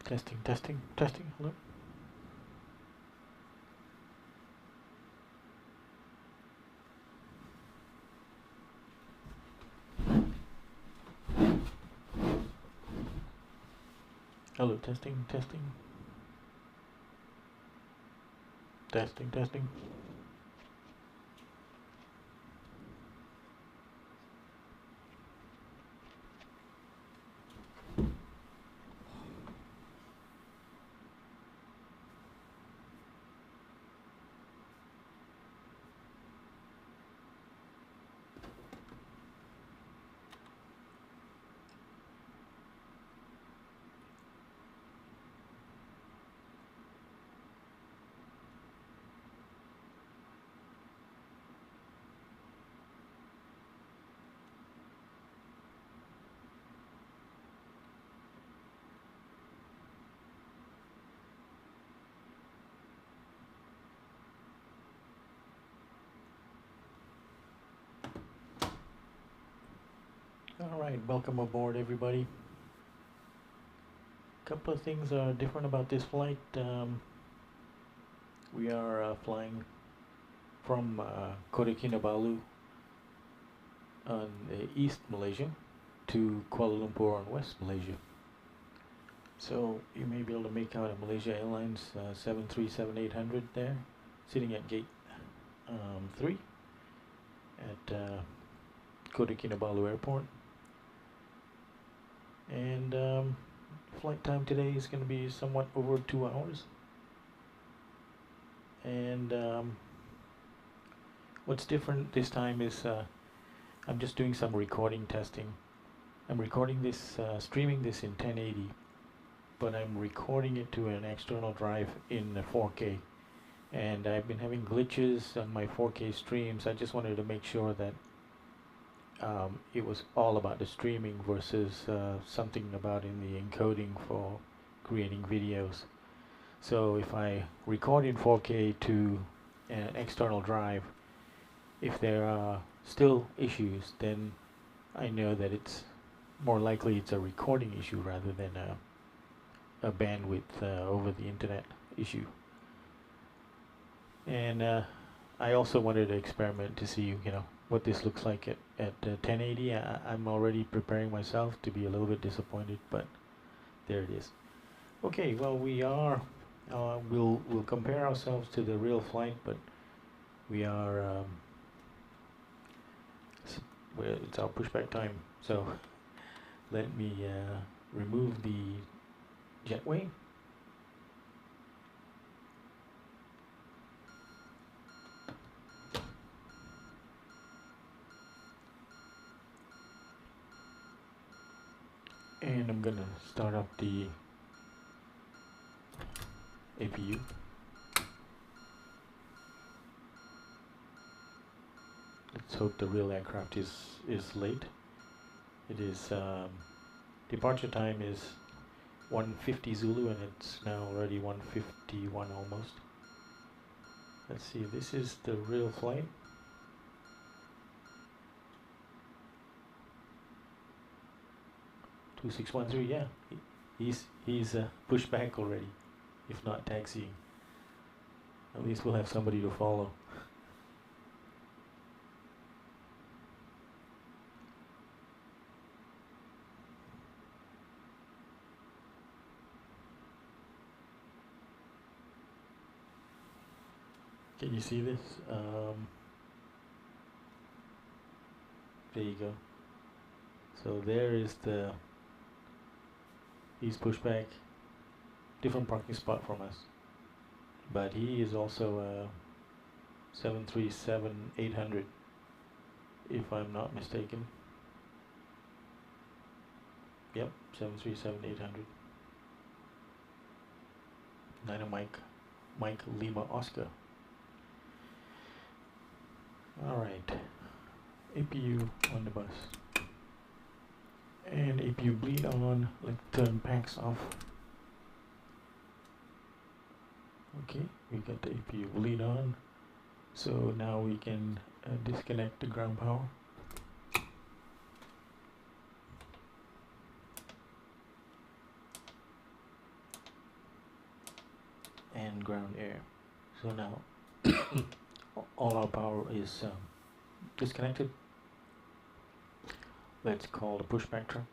Testing, testing, testing. Hello. Hello, testing, testing. Testing, testing. Alright, welcome aboard everybody. Couple of things are different about this flight. We are flying from Kota Kinabalu on East Malaysia to Kuala Lumpur on West Malaysia. So you may be able to make out a Malaysia Airlines 737-800 there, sitting at gate 3 at Kota Kinabalu Airport. And flight time today is going to be somewhat over 2 hours. And what's different this time is I'm just doing some recording testing. I'm recording this, streaming this in 1080, but I'm recording it to an external drive in 4K. And I've been having glitches on my 4K streams. I just wanted to make sure that it was all about the streaming versus something about in the encoding for creating videos. So if I record in 4K to an external drive, if there are still issues, then I know that it's more likely it's a recording issue rather than a bandwidth over the internet issue. And I also wanted to experiment to see, what this looks like at 1080. I'm already preparing myself to be a little bit disappointed, but there it is. Okay, well, we are we'll compare ourselves to the real flight, but we are it's our pushback time. So let me remove the jetway. And I'm gonna start up the APU. Let's hope the real aircraft is late. It is departure time is 1:50 Zulu, and it's now already 1:51 almost. Let's see, this is the real flight. (2613), yeah, he's pushed back already, if not taxiing. At least we'll have somebody to follow. Can you see this? There you go. So there is he's pushed back, different parking spot from us, but he is also a 737-800, if I'm not mistaken. Yep, 737-800. Niner Mike Lima Oscar. Alright, APU on the bus. And APU bleed on, let's turn packs off. Okay, we got the APU bleed on. So now we can disconnect the ground power. ground air. So now all our power is disconnected. Let's call the pushback truck.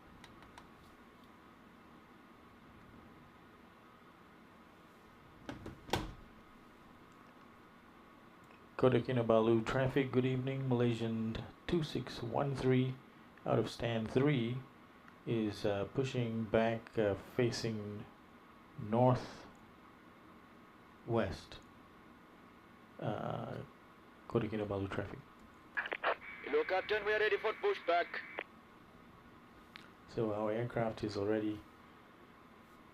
Kota Kinabalu traffic, good evening. Malaysian 2613 out of stand 3 is pushing back facing north west. Kota Kinabalu traffic. Hello Captain, we are ready for pushback. So our aircraft is already,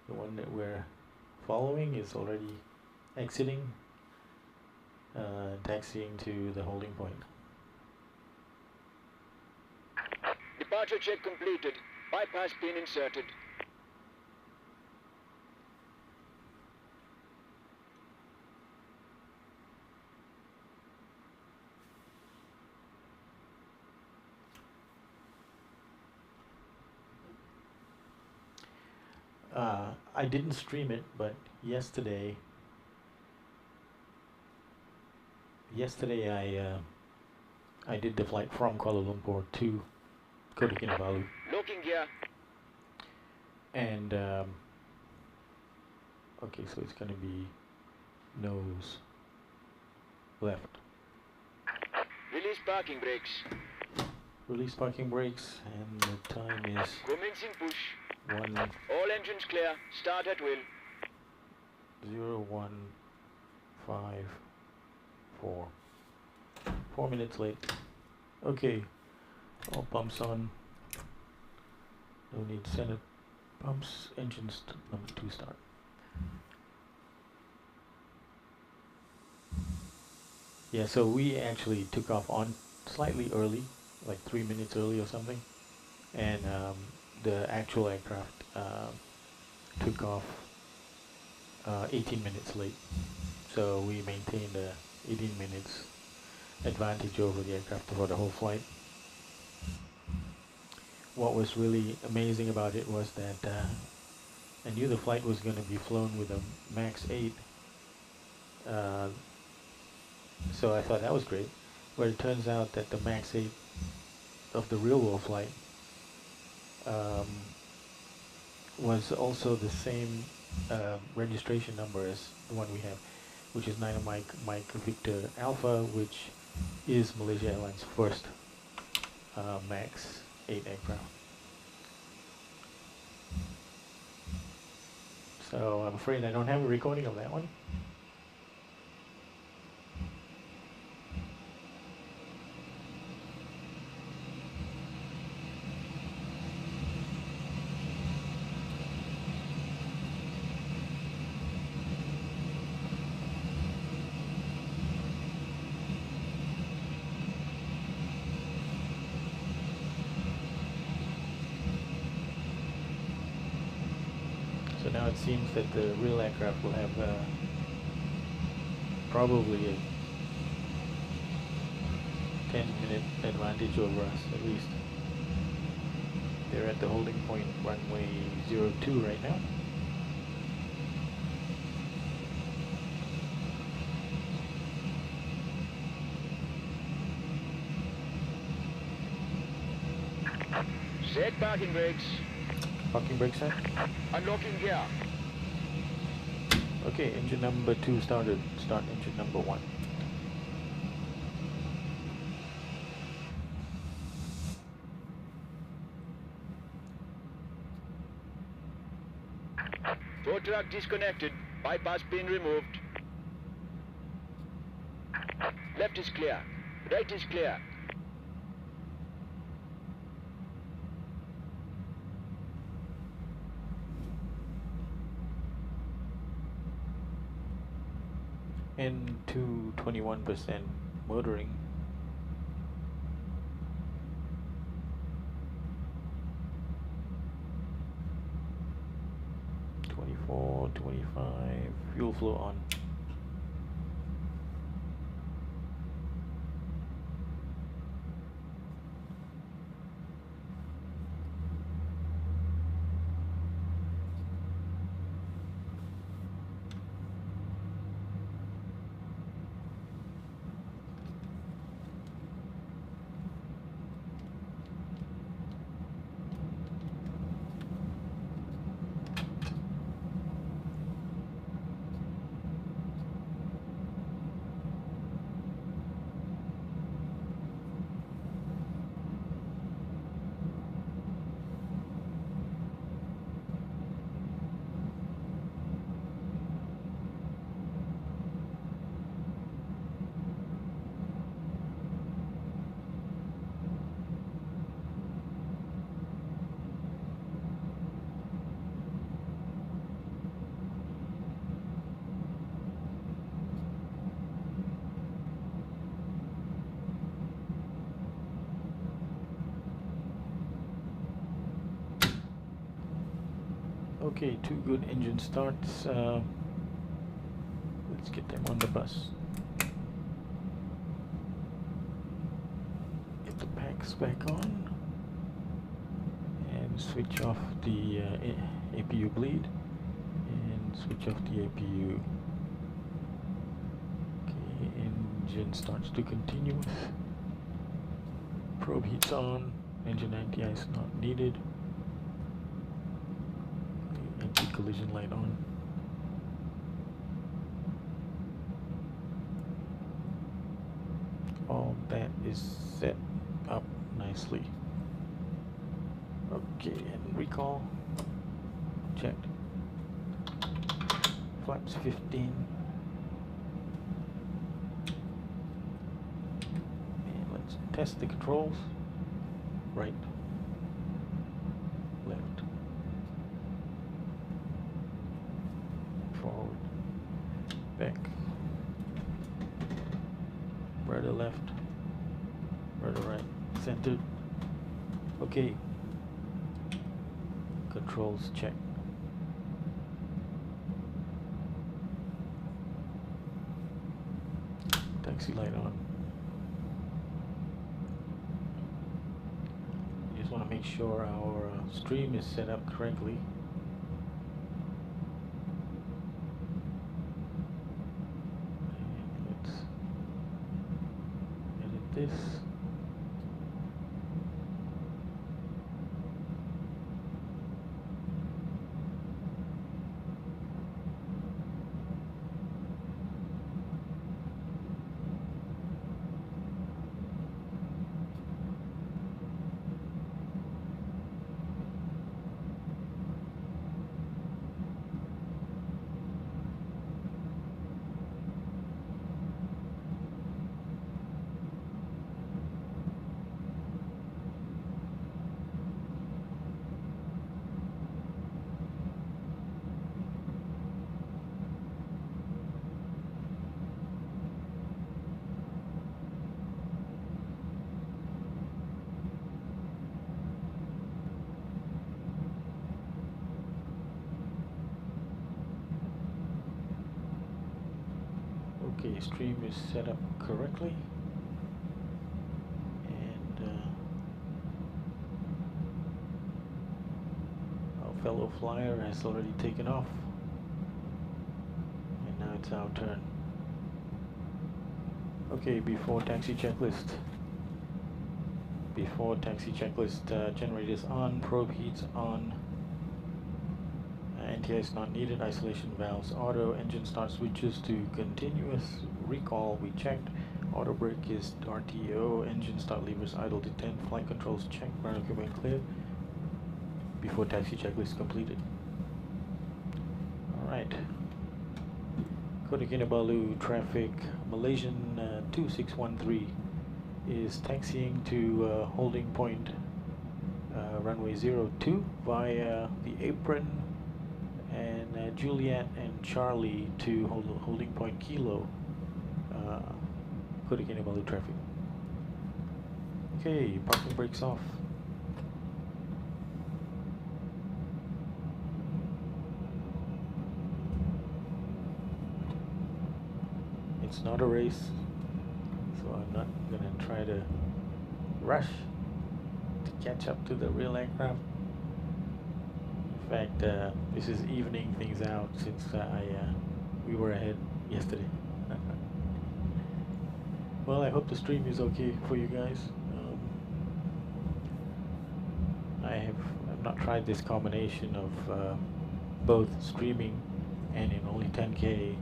the one that we're following is already exiting, taxiing to the holding point. Departure check completed. Bypass pin inserted. I didn't stream it, but yesterday I did the flight from Kuala Lumpur to Kota Kinabalu. Locking gear. And okay, so it's gonna be nose left. Release parking brakes. Release parking brakes, and the time is Commencing push. 1:0154. All engines clear. Start at will. 4 minutes late. Okay, all pumps on. No need center pumps. Engines number 2 start. Yeah, so we actually took off on slightly early, like 3 minutes early or something, and the actual aircraft took off 18 minutes late. So we maintained a 18 minutes advantage over the aircraft for the whole flight. What was really amazing about it was that I knew the flight was going to be flown with a MAX 8, so I thought that was great. But it turns out that the MAX 8 of the real world flight was also the same registration number as the one we have, which is 9 Mike Victor Alpha, which is Malaysia Airlines' first MAX 8 aircraft. So I'm afraid I don't have a recording of that one. So now it seems that the real aircraft will have probably a 10-minute advantage over us, at least. They're at the holding point runway 02 right now. Set parking brakes. Parking brake set. Unlocking gear. Okay, engine number 2 started. Start engine number 1. Tow truck disconnected. Bypass pin removed. Left is clear. Right is clear. N2 21% motoring. (24, 25) fuel flow on. Okay, 2 good engine starts. Let's get them on the bus. Get the packs back on. And switch off the APU bleed. And switch off the APU. Okay, engine starts to continuous. Probe heats on. Engine anti-ice not needed. Anti-collision light on. All that is set up nicely. Okay, and recall checked. Flaps 15. And let's test the controls. Right, left, forward, back, rudder left, rudder right, centered. Okay, controls check. Taxi light on. Just want to make sure our stream is set up correctly. And let's edit this. Okay, stream is set up correctly, and our fellow flyer has already taken off, and now it's our turn. Okay, before taxi checklist. Generators on, probe heats on, anti-ice not needed, isolation valves auto, engine start switches to continuous, recall we checked, auto brake is RTO, engine start levers idle to 10, flight controls checked, ground equipment clear, before taxi checklist completed. Alright, Kota Kinabalu traffic, Malaysian 2613 is taxiing to holding point runway 02 via the apron, and Juliet and Charlie to holding point Kilo, Kota Kinabalu traffic. Okay, parking brakes off. It's not a race, so I'm not gonna try to rush to catch up to the real aircraft. In fact, this is evening things out since we were ahead yesterday. Well, I hope the stream is okay for you guys. I've not tried this combination of both streaming and in only 10K,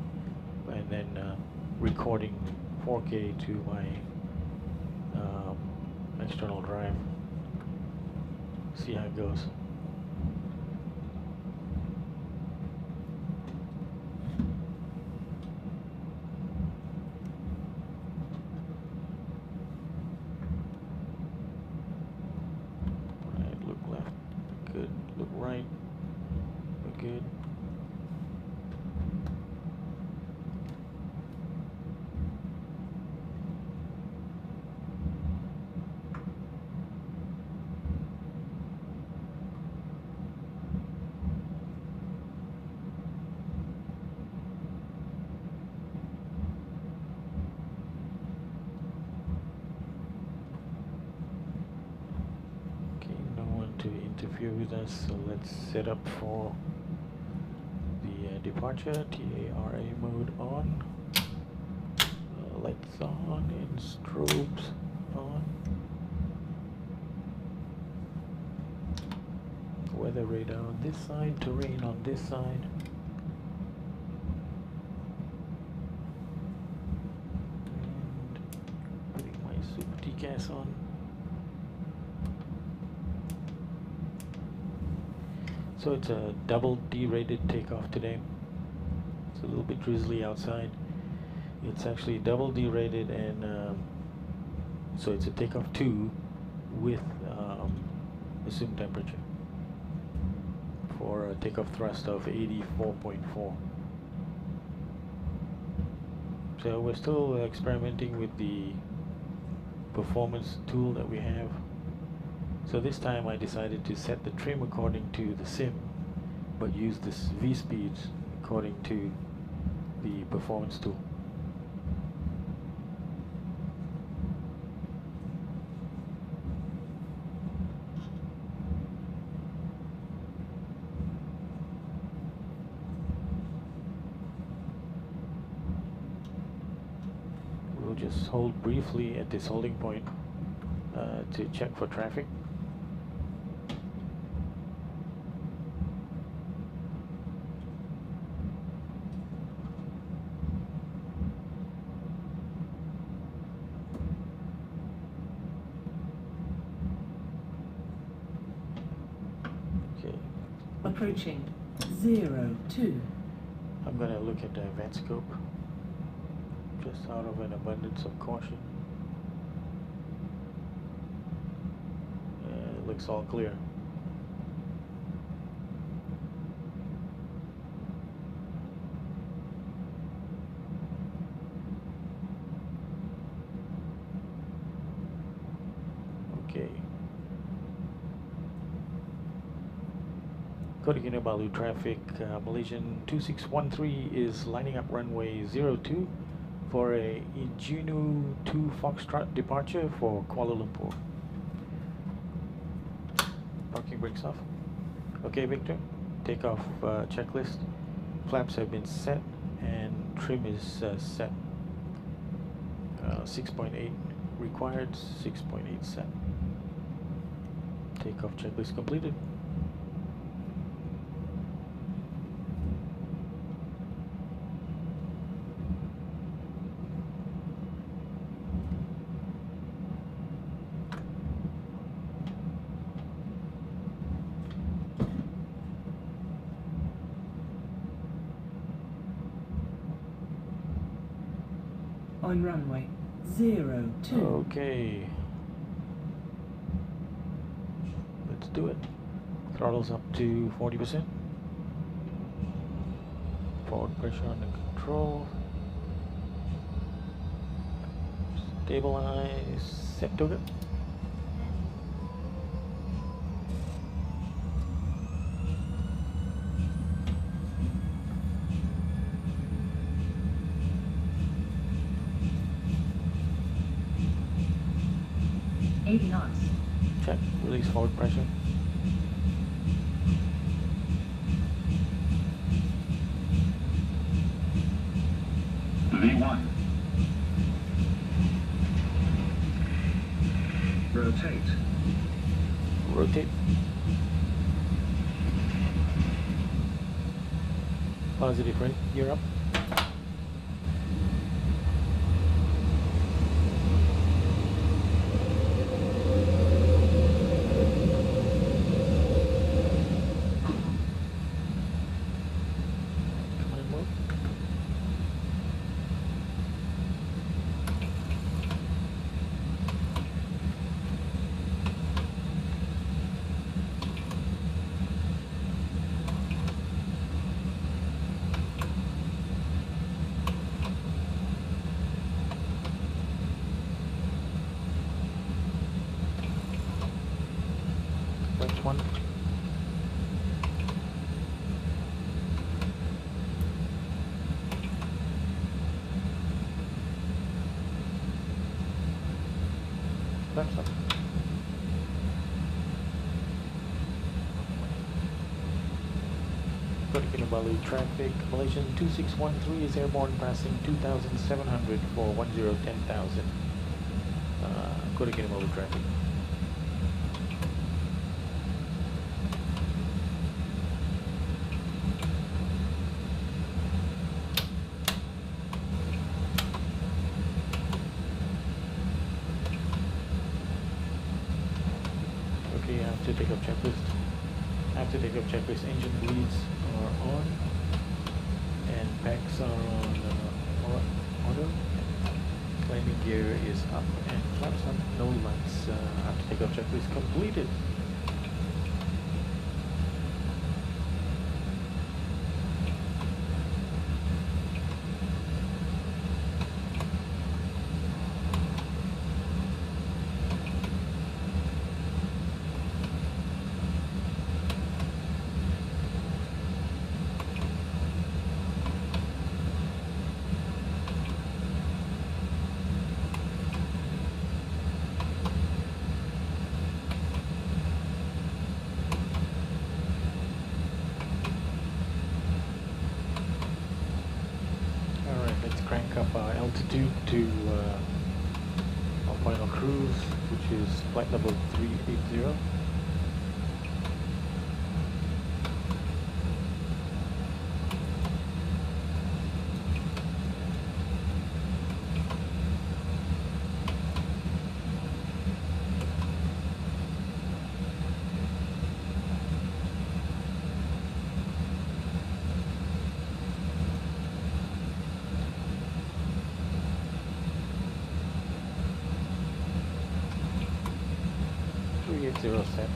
and then recording 4K to my external drive. See how it goes. Right, look left, good. Look right, we're good. to interfere with us, so let's set up for the departure. TARA mode on, lights on and strobes on, weather radar on this side, terrain on this side. And putting my super TCAS on. So it's a double D-rated takeoff today. It's a little bit drizzly outside. It's actually double D-rated, and so it's a takeoff 2 with assumed temperature for a takeoff thrust of 84.4. So we're still experimenting with the performance tool that we have. So this time I decided to set the trim according to the sim, but use this V-speeds according to the performance tool. We'll just hold briefly at this holding point to check for traffic. Approaching 02. I'm going to look at the event scope just out of an abundance of caution. It looks all clear. Okay. Kota Kinabalu traffic, Malaysian 2613 is lining up runway 02 for a Injunu 2 Foxtrot departure for Kuala Lumpur. Parking brakes off. Okay, Victor, takeoff checklist. Flaps have been set and trim is set. 6.8 required, 6.8 set. Takeoff checklist completed. On runway 02. Okay. Let's do it. Throttles up to 40%. Forward pressure under control. Stabilize. Set to go. Check. Release forward pressure. V1. Rotate. Rotate. Positive, right? You're up. One. Flaps up. Kota Kinabalu traffic. Malaysian 2613 is airborne passing 2,700 for 10,000. Kota Kinabalu traffic. Okay, after takeoff checklist. After takeoff checklist, engine bleeds are on and packs are on auto. Landing gear is up and flaps up. No lights. After takeoff checklist completed. Crank up our altitude to our final cruise, which is flight level 380. Set.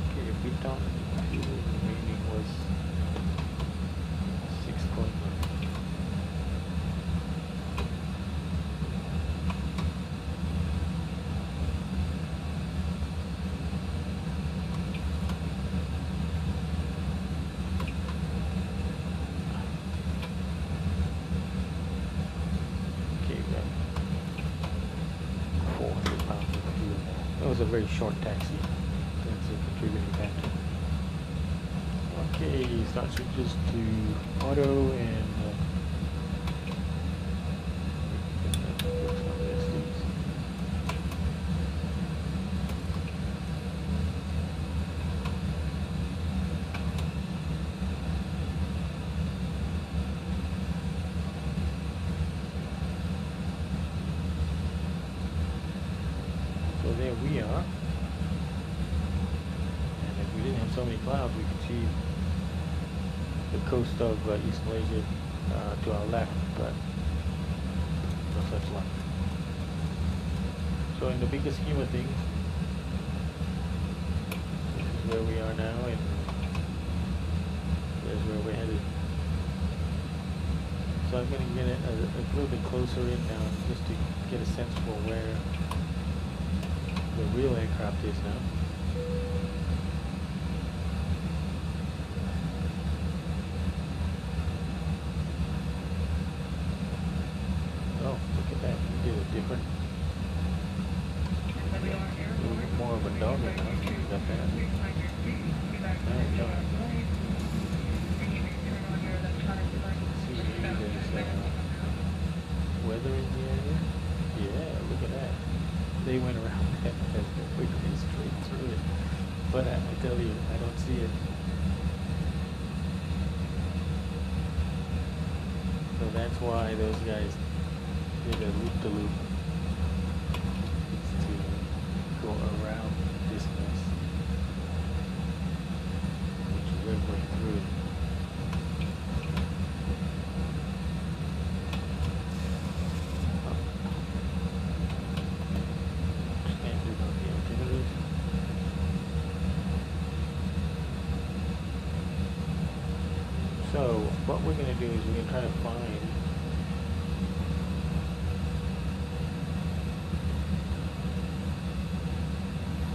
Okay, beat down fuel remaining was 6.1. That was a very short taxi. That's a contributing factor. Okay, start switches to auto and so there we are. And if we didn't have so many clouds, we could see the coast of East Malaysia to our left, but no such luck. So in the bigger scheme of things, this is where we are now, and there's where we're headed. So I'm going to get it a little bit closer in now, just to get a sense for where the real aircraft is now. Oh, look at that. We did a different, a little bit more of a dog now. You got that. Alright, no. See, there's weather in the area. Yeah, look at that. They went around that quickly straight through it. But I tell you, I don't see it. So that's why those guys did a loop-to-loop. It's to go around this mess, which we're going through it. So what we're going to do is we're going to try to find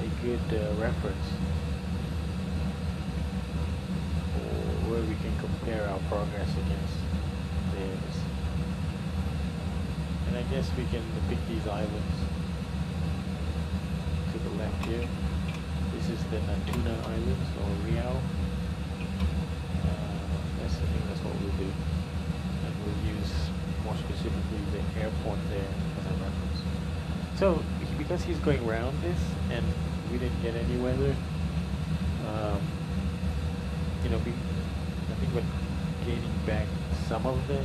a good reference, or where we can compare compare our progress against theirs. And I guess we can pick these islands to the left here. This is the Natuna Islands, or Riau. I think that's what we'll do. And we'll use, more specifically, the airport there as a reference. So, because he's going around this, and we didn't get any weather, you know, I think we're gaining back some of the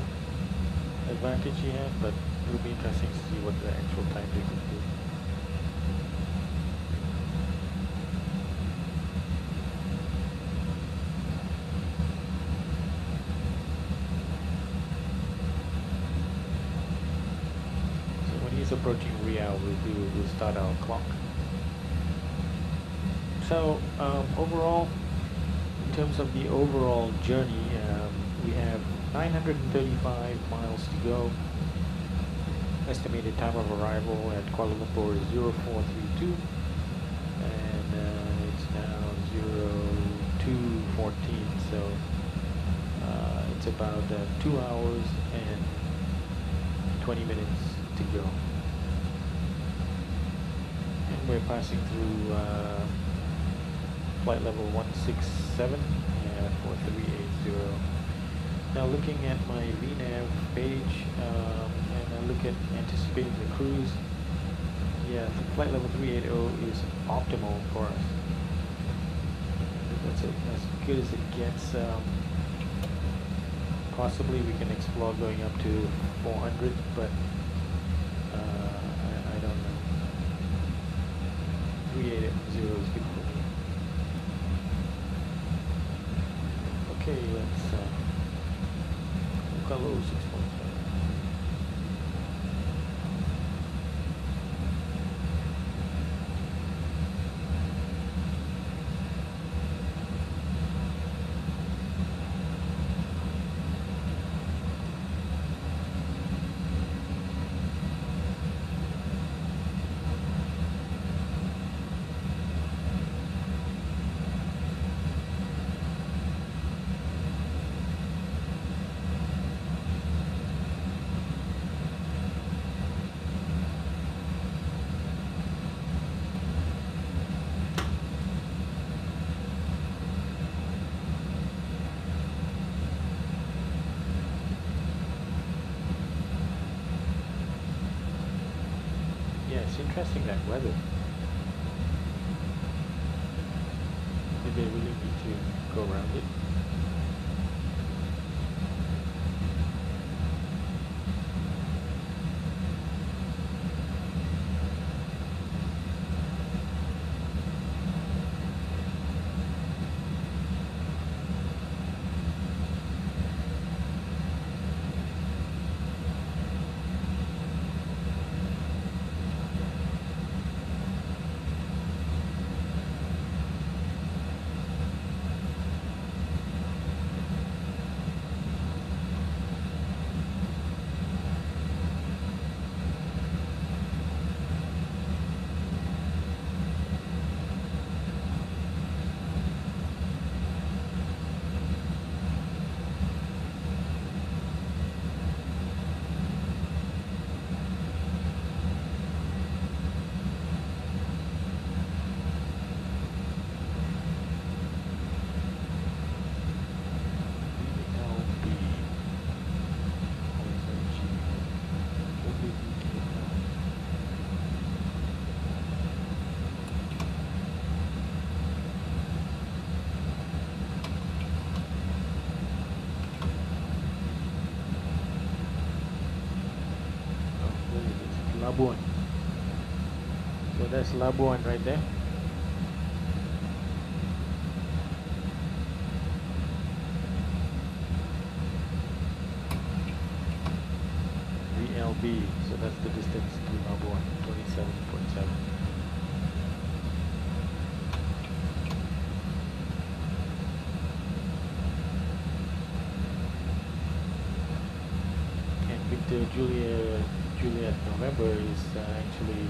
advantage he had, but it'll be interesting to see what the actual time difference is. So when he's approaching Riau, we'll start our clock. So overall, in terms of the overall journey, we have 935 miles to go. Estimated time of arrival at Kuala Lumpur is 0432, and it's now 0214, so it's about 2 hours and 20 minutes to go. And we're passing through flight level 167 for 380. Now looking at my VNAV page, and I look at anticipating the cruise, yeah, the flight level 380 is optimal for us. That's as good as it gets. Possibly we can explore going up to 400, but I don't know. 380 is good for me. Okay, let's Hello 6.5. It's interesting, that weather. Did they really need to go around it? Labuan. So that's Labuan right there. VLB, so that's the distance to Labuan, 27.7. And Victor Juliet November is actually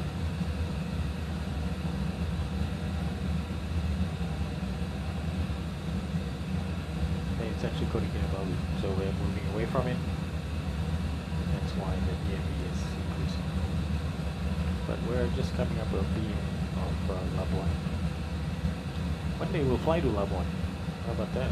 It's actually Kota Kinabalu, so we're moving away from it. That's why the EME is increasing. But we're just coming up a beam of Labuan. One day we'll fly to Labuan. How about that?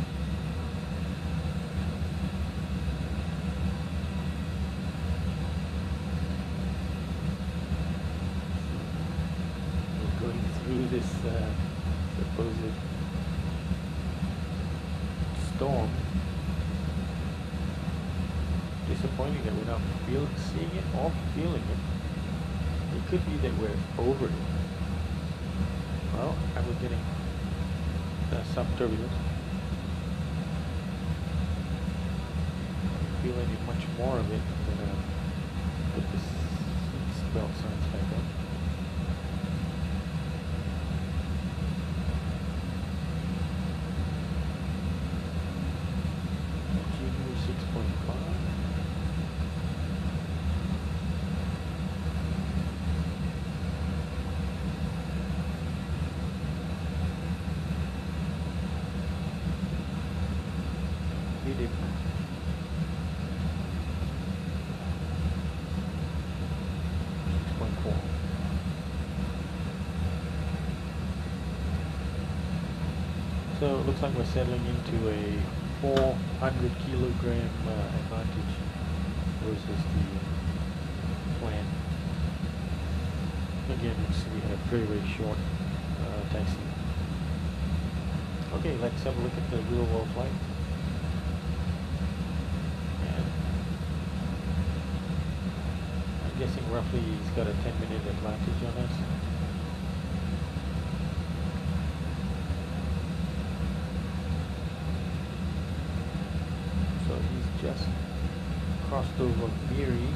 We're going through this supposed storm. Disappointing that we're not seeing it or feeling it. It could be that we're over it. Well, I was getting some turbulence. I feel any much more of it than put this seatbelt signs back up. So it looks like we're settling into a 400 kilogram advantage versus the plan. Again, we have very short taxi. Okay, let's have a look at the real world flight. And I'm guessing roughly he's got a 10-minute advantage on us. Just crossed over Miri.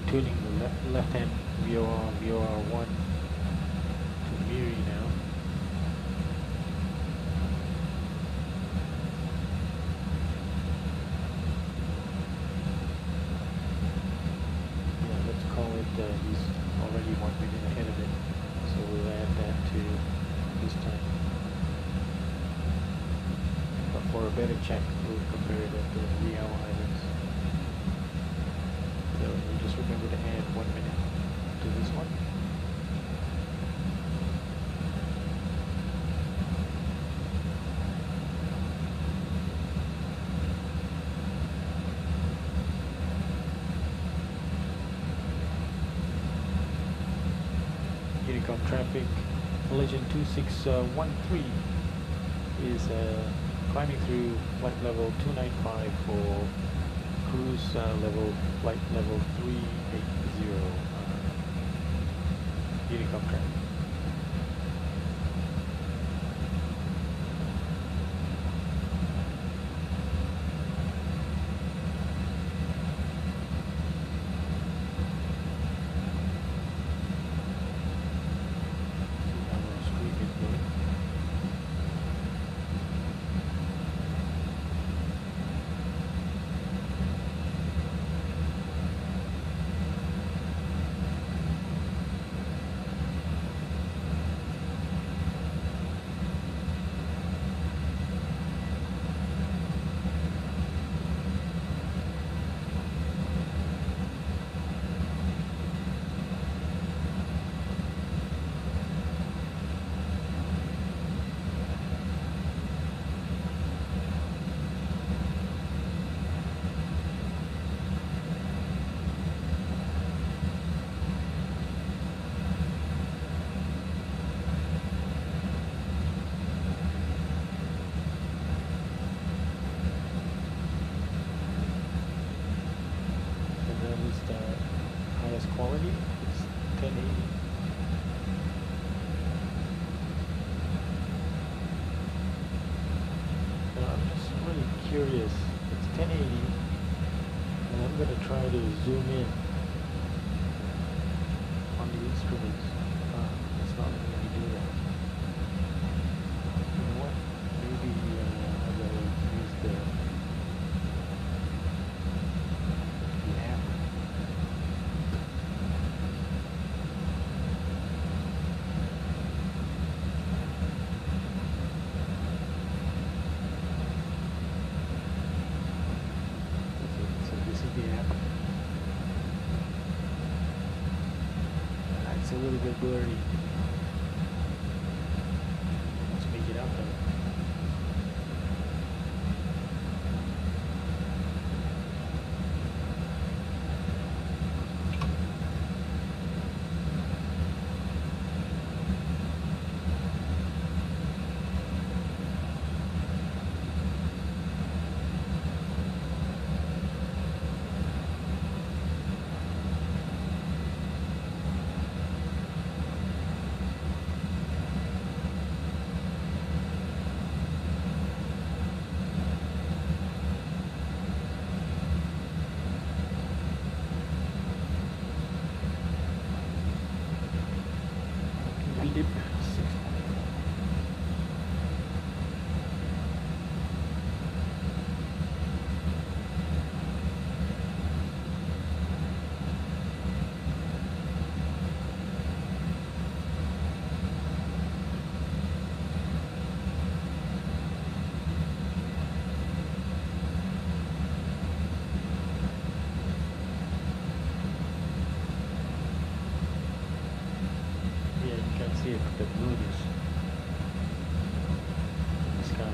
Tuning the left hand VOR1 to Miri now. Yeah, let's call it, he's already 1 minute ahead of it, so we'll add that to this time. But for a better check, we'll compare it at the Real Islands. So we just remember to add 1 minute to this one. Unicom traffic, Malaysian 2613 is climbing through flight level 295 for cruise flight level 380, Unicom traffic. highest quality. It's 1080. Now I'm just really curious. It's 1080, and I'm going to try to zoom in on the instruments. It's not letting me do that. You know what? Maybe I will use the app. So this is the app. It's a little bit blurry. Let's make it up though. Dip 6. Yeah, you can see it, the blueness in the sky.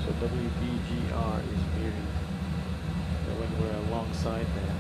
So WBGR is veering. So when we're alongside that.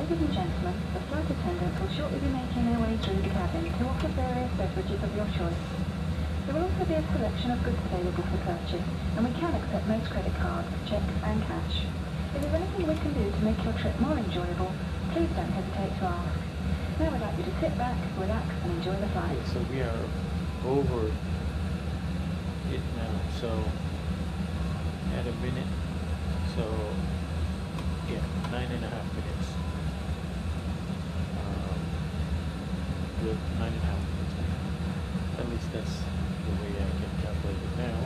Ladies and gentlemen, the flight attendants will shortly be making their way through the cabin to offer various beverages of your choice. There will also be a selection of goods available for purchase, and we can accept most credit cards, checks and cash. If there's anything we can do to make your trip more enjoyable, please don't hesitate to ask. Now we'd like you to sit back, relax and enjoy the flight. Okay, so we are over it now, so at a minute, so yeah, 9.5 minutes. With 9.5 minutes. At least that's the way I can calculate it now.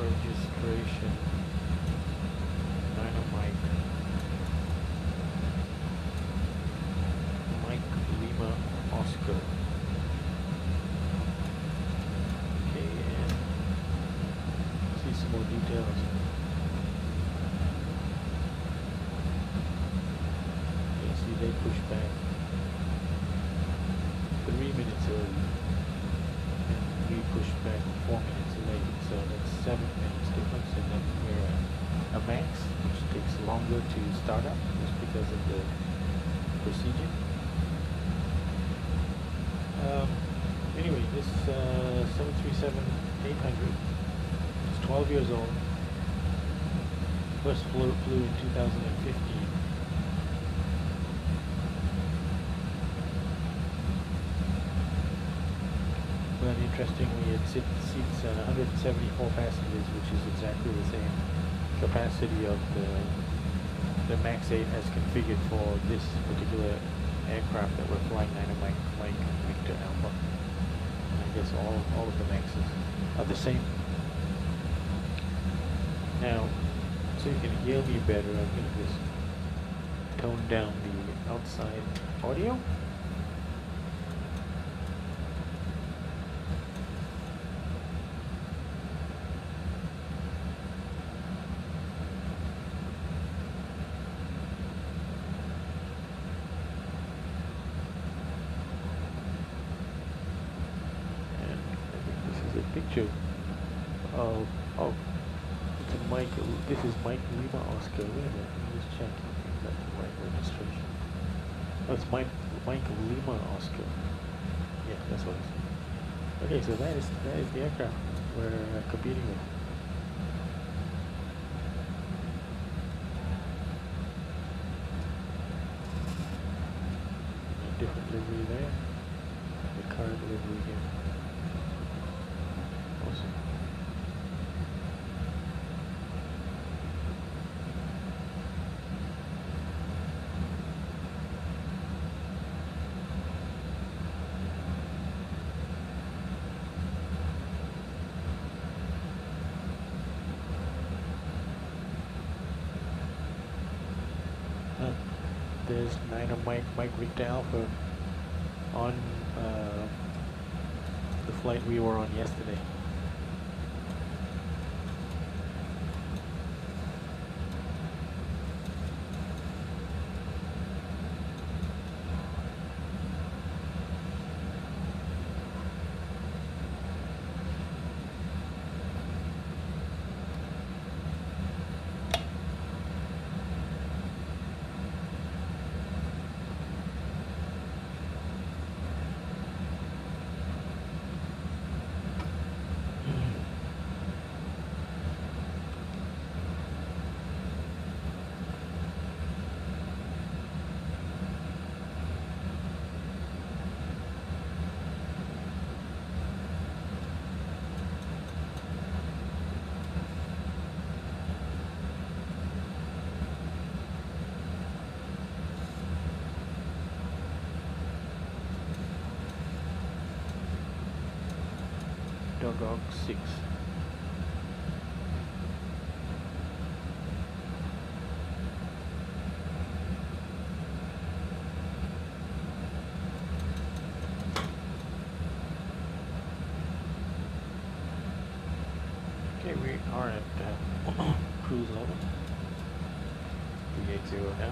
Registration, Dynamite, Mike Lima Oscar. Okay, and see some more details. Okay, see they push back 3 minutes early, and we push back 4 minutes late, so that's 7 minutes difference, and then we're at a max, which takes longer to start up just because of the procedure. Anyway, this 737-800 is 12 years old. First flew in 2015. But interestingly, it seats 174 passengers, which is exactly the same capacity of the MAX 8 as configured for this particular aircraft that we're flying, Dynamite Mike Victor Alpha. And I guess all of the MAXs are the same. Now, so you can hear me better, I'm going to just tone down the outside audio. Picture of it's a Mike. This is Mike Lima Oscar. Wait a minute, let me just check if that's the right registration. Oh, it's Mike Lima Oscar. Yeah, that's what it is. Okay, so that is the aircraft we're competing with. A different livery there. The current livery here. Awesome. There's 9 of Mike Victor Alpha on the flight we were on yesterday. Dogog 6. Okay, we are at cruise level. 380 now.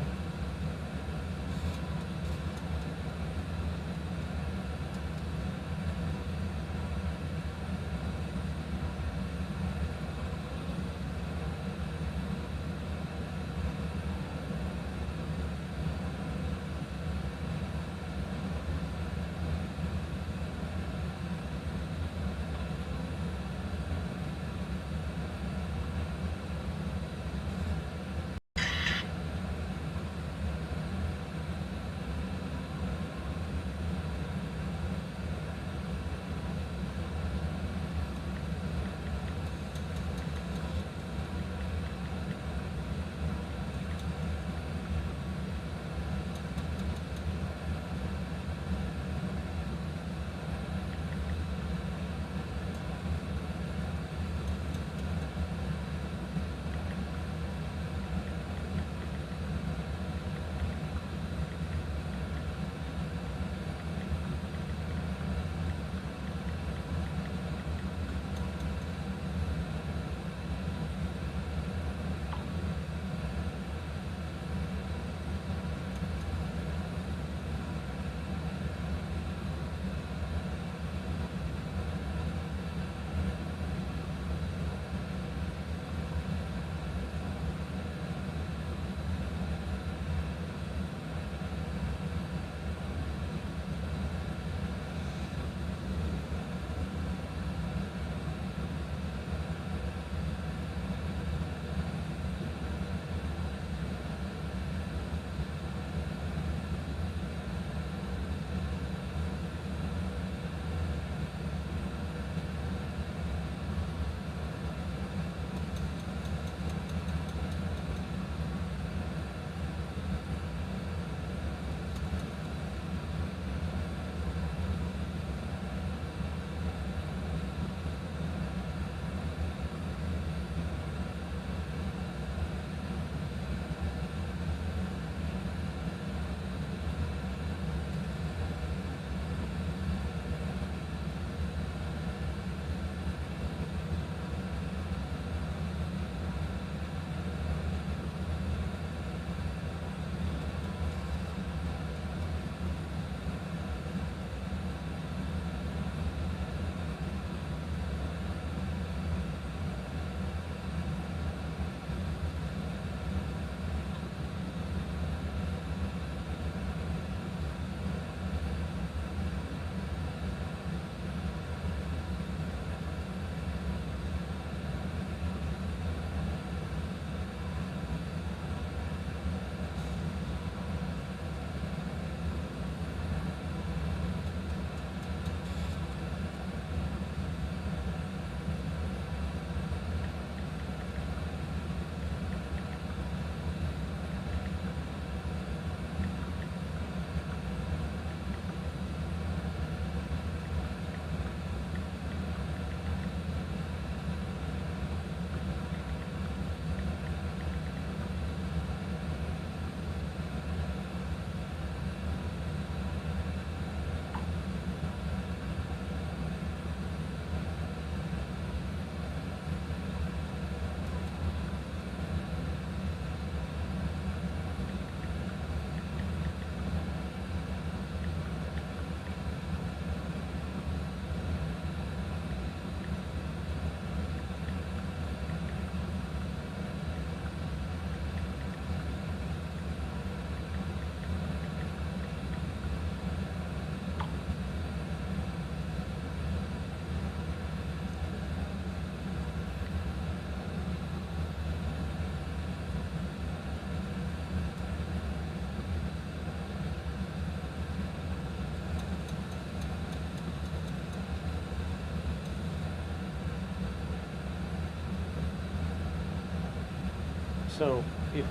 So, if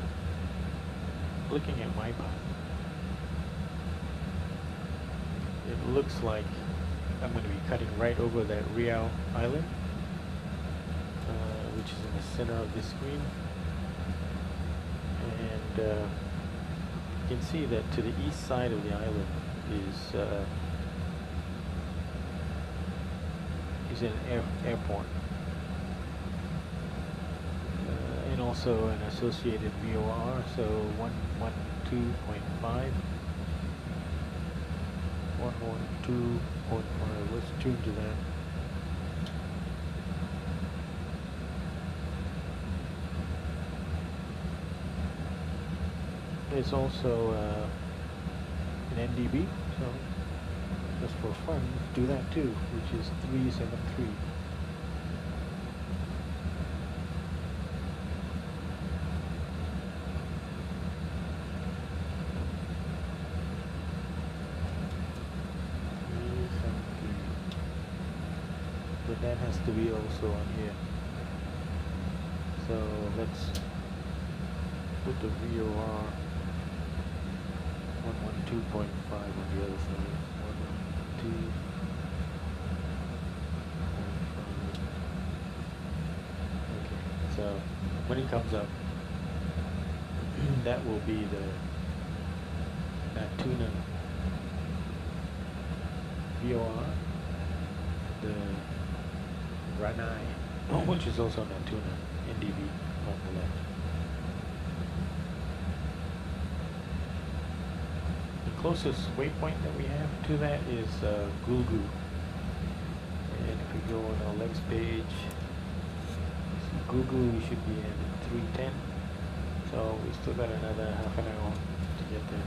looking at my path, it looks like I'm going to be cutting right over that Riau Island, which is in the center of this screen. And you can see that to the east side of the island is an airport, and also an associated VOR, so 112.5. 112.5, let's tune to that. There's also an NDB, so just for fun, do that too, which is 373. But that has to be also on here. So let's put the VOR 112.5 on the other side. 112.5. Okay, so when it comes up, that will be that tuna VOR, the Ranai, which is also Natuna NDB on the left. The closest waypoint that we have to that is Gulgu. And if we go on our legs page, Gulgu, we should be in 310. So we still got another half an hour to get there.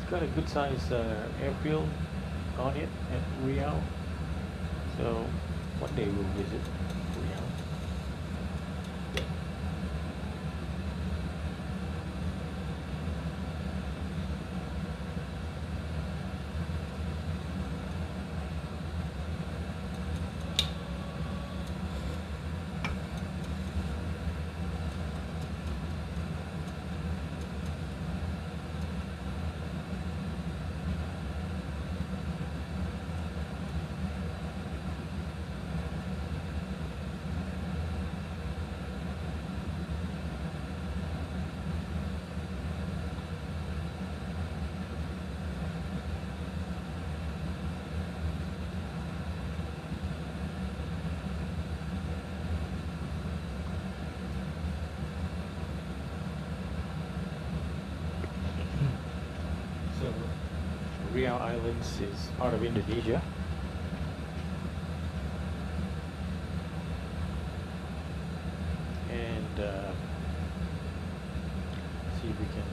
Got a good size airfield on it at Riau, so one day we'll visit Riau. Riau Islands is part of Indonesia. And see if we can.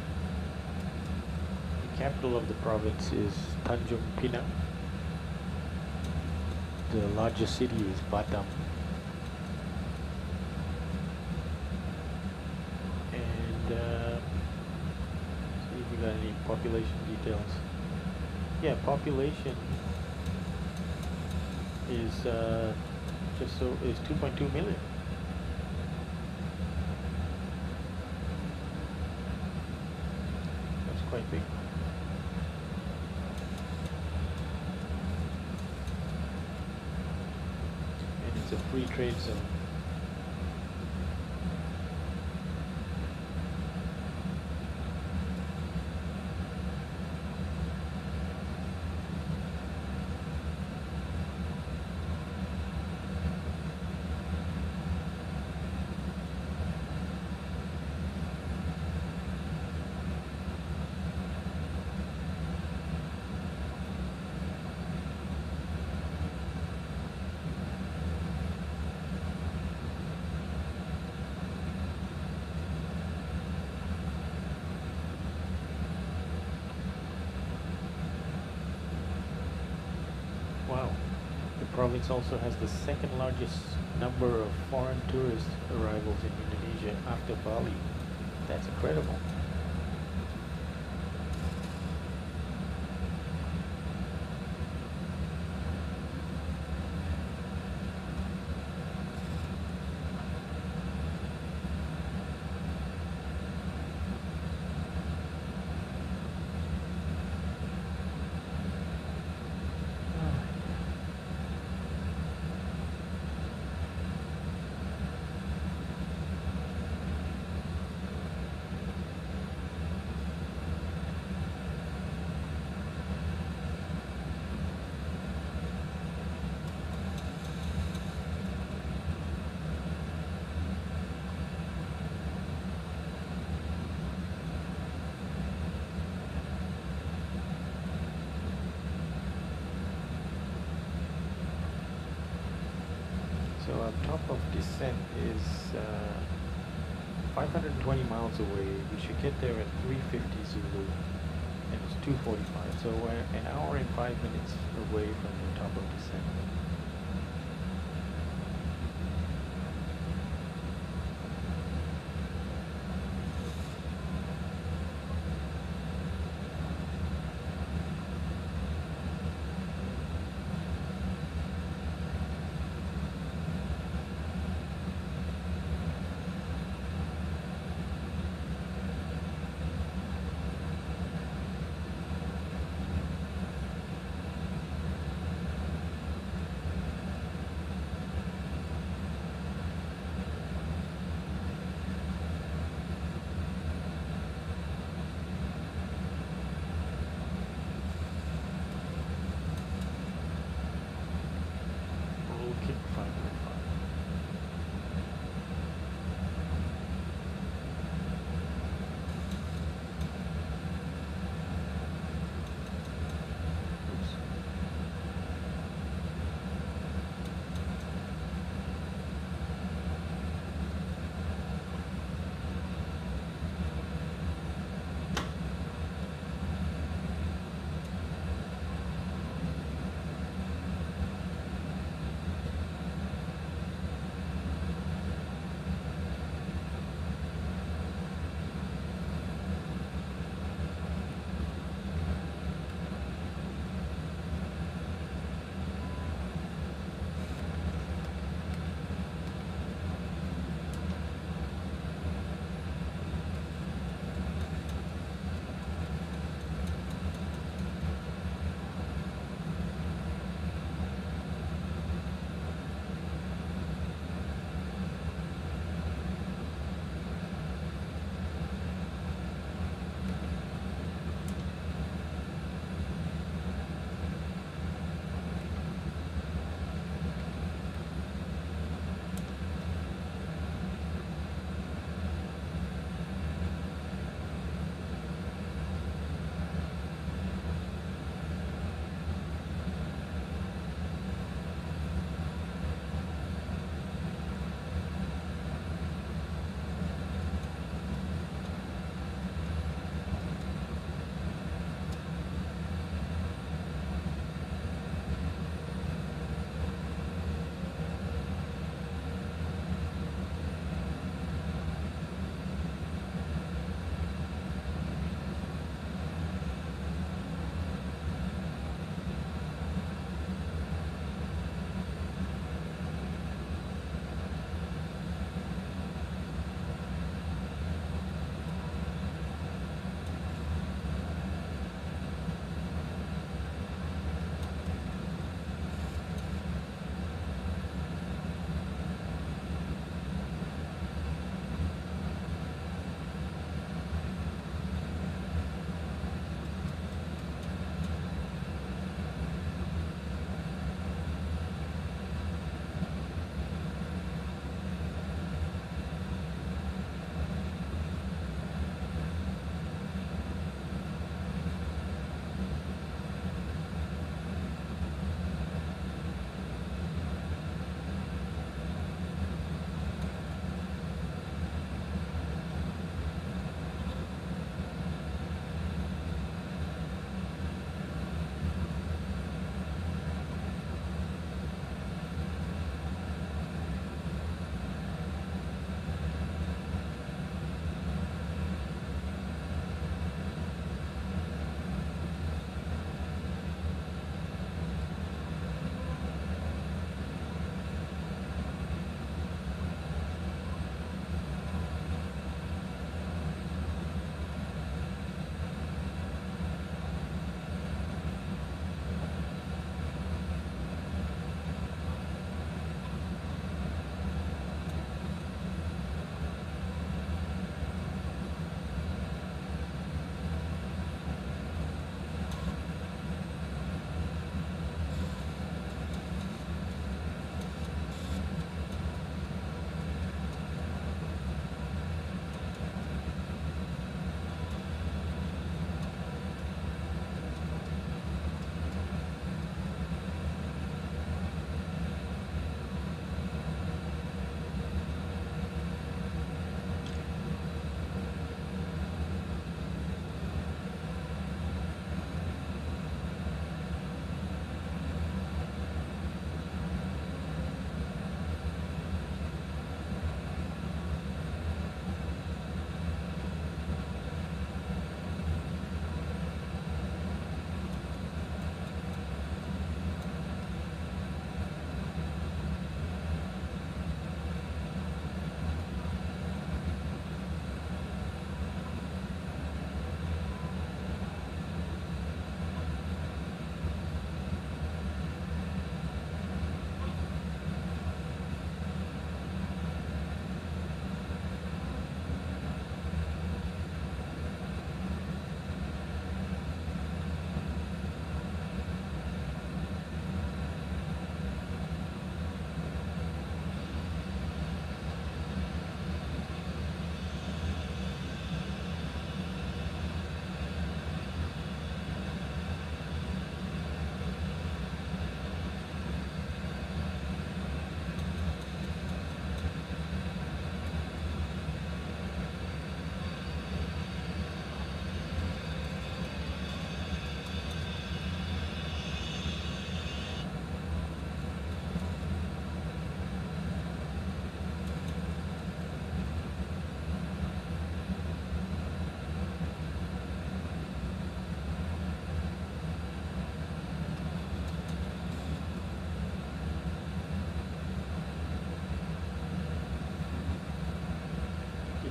The capital of the province is Tanjung Pinang. The largest city is Batam. And see if we got any population details. Yeah, population is just so is 2.2 million. That's quite big. And it's a free trade zone. province also has the second largest number of foreign tourist arrivals in Indonesia after Bali. That's incredible. So our top of descent is 520 miles away. We should get there at 3:50 Zulu, and it's 2:45. So we're an hour and 5 minutes away from the top of descent.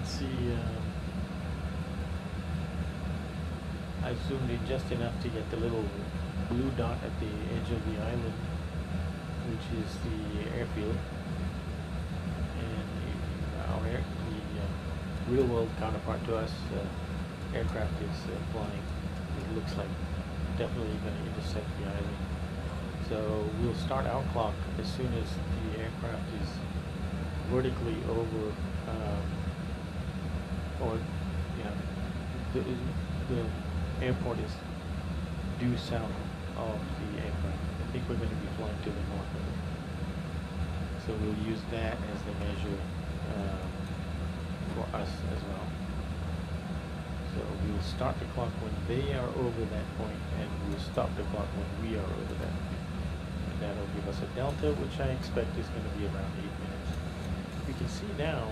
can see I zoomed in just enough to get the little blue dot at the edge of the island, which is the airfield, and the real world counterpart to us aircraft is flying. It looks like definitely going to intercept the island. So we'll start our clock as soon as the aircraft is vertically over, or the airport is due south of the aircraft. I think we're going to be flying to the north of it. So we'll use that as the measure for us as well. So we'll start the clock when they are over that point, and we'll stop the clock when we are over that point. And that'll give us a delta, which I expect is going to be around 8 minutes. You can see now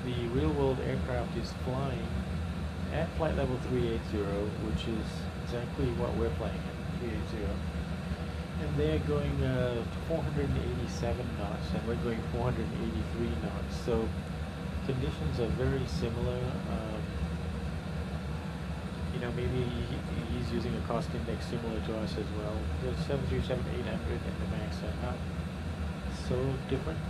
the real-world aircraft is flying at flight level 380, which is exactly what we're flying at, 380. And they're going 487 knots, and we're going 483 knots. So conditions are very similar. Maybe he's using a cost index similar to us as well. The 737-800 and the MAX are not so different.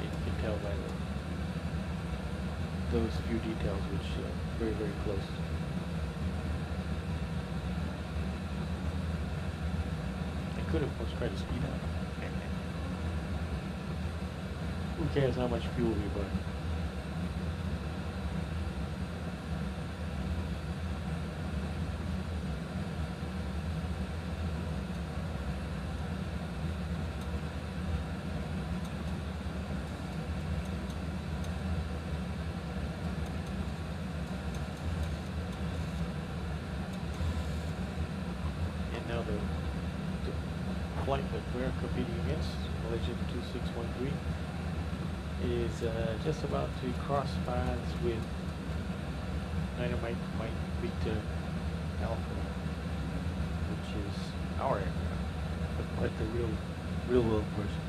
You can tell by those few details, which are very, very close. I could of course try to speed up. Who cares how much fuel we burn? And now the flight that we're competing against, Malaysia 2613, is just about to cross paths with Dynamite Mike Victor Alpha, which is our aircraft, but the real world version.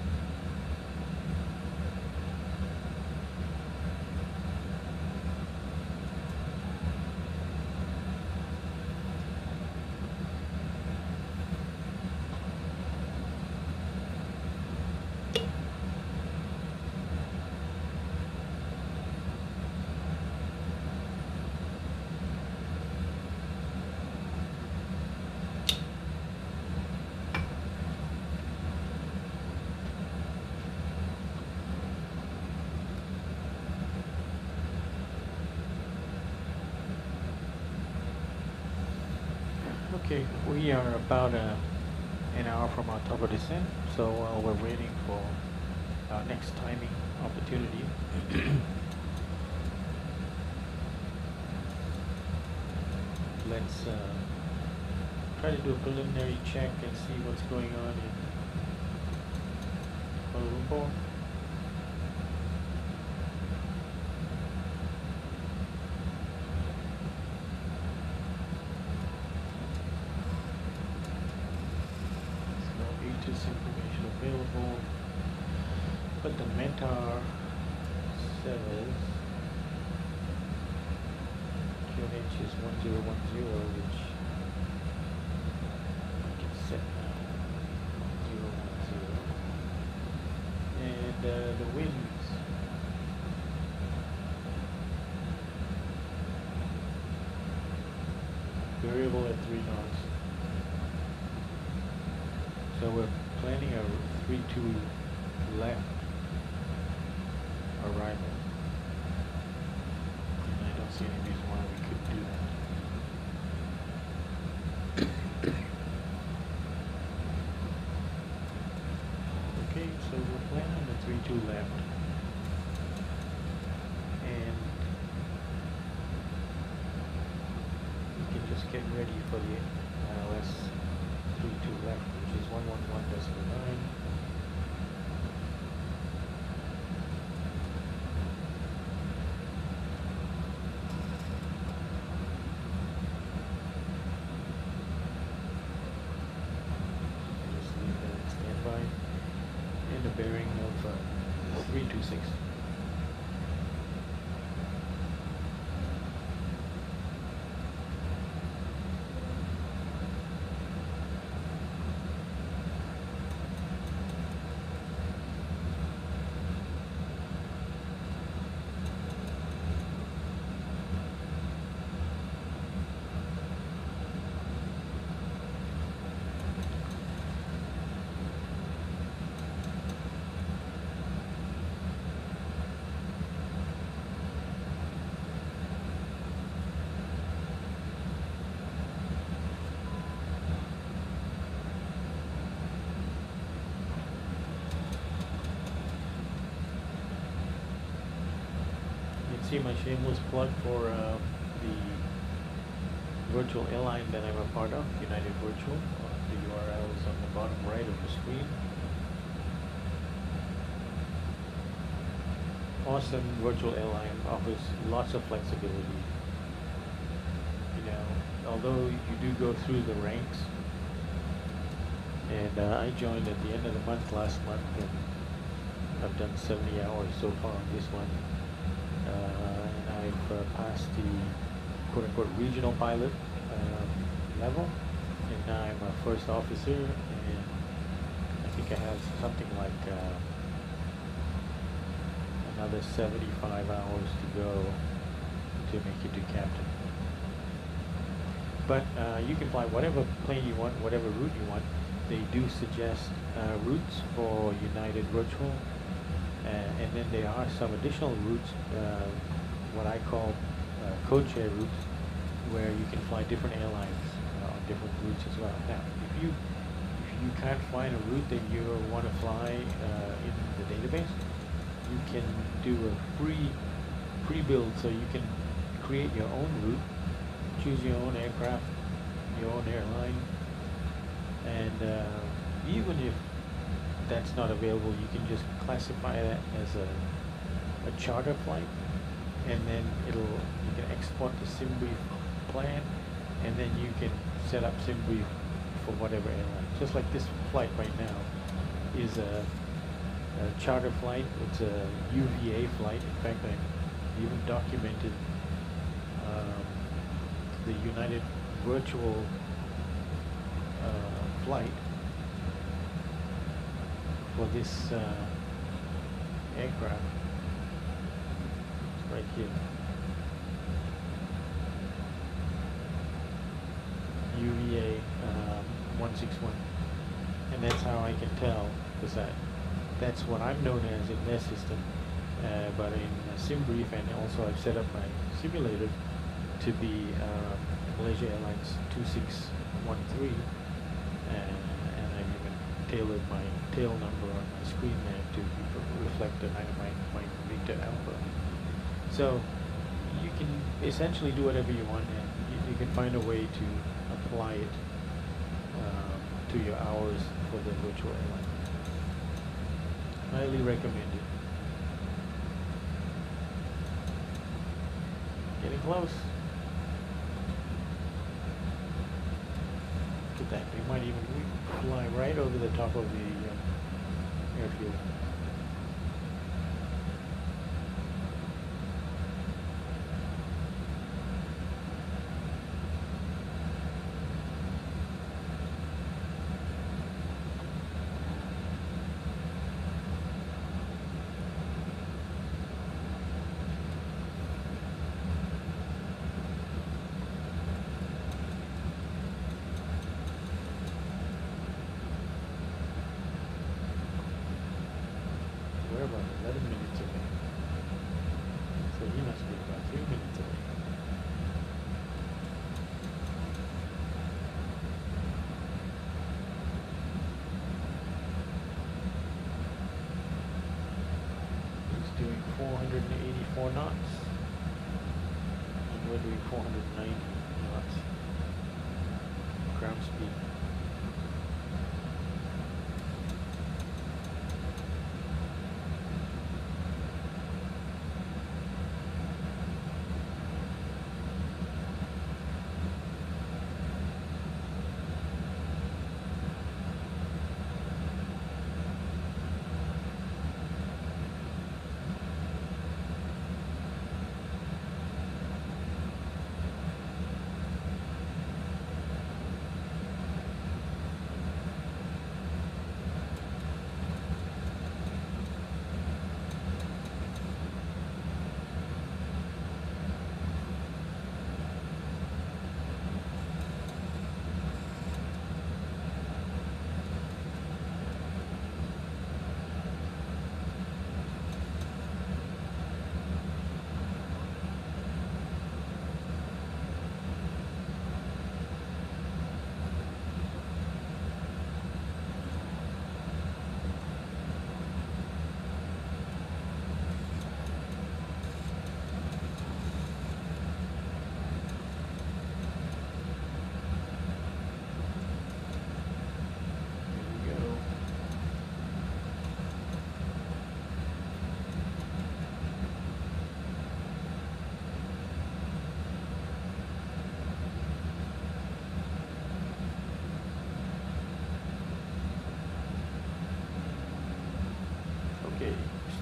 Okay, we are about an hour from our top of descent, so while we're waiting for our next timing opportunity, let's try to do a preliminary check and see what's going on in Kuala Lumpur. Information available, but the Mentor says QNH is 1010, which I can set now, 1010, and the winds variable at 3 knots. So we're planning a 3-2 left arrival, and I don't see any reason why we couldn't do that. Okay, so we're planning a 3-2 left, and we can just get ready for the ILS 3-2 left, which is 111.9. Just leave that in standby. bearing of 326. See my shameless plug for the virtual airline that I'm a part of, United Virtual. The URL is on the bottom right of the screen. Awesome virtual airline, offers lots of flexibility. You know, although you do go through the ranks, and I joined at the end of the month last month, and I've done 70 hours so far on this one. And I've passed the quote-unquote regional pilot level, and now I'm a first officer, and I think I have something like another 75 hours to go to make it to captain. But you can fly whatever plane you want, whatever route you want. They do suggest routes for United Virtual. And then there are some additional routes, what I call code-share routes, where you can fly different airlines on different routes as well. Now, if you can't find a route that you want to fly in the database, you can do a pre-build, so you can create your own route, choose your own aircraft, your own airline, and even if that's not available, you can just classify that as a charter flight, and then you can export the SimBrief plan, and then you can set up SimBrief for whatever airline. Just like this flight right now is a charter flight. It's a UVA flight. In fact, I even documented the United Virtual flight for this aircraft right here. UVA 161, and that's how I can tell, because that's what I'm known as in their system, but in SimBrief, and also I've set up my simulator to be Malaysia Airlines 2613, and I've even tailored my tail number on my screen there to reflect the my Victor Alpha. So you can essentially do whatever you want, and you can find a way to apply it to your hours for the virtual airline. Highly recommend it. Getting close. Look at that. We might even fly right over the top of the airfield. We're about 11 minutes away. So he must be about 3 minutes away. He's doing 484 knots. And we're doing 490 knots. Ground speed.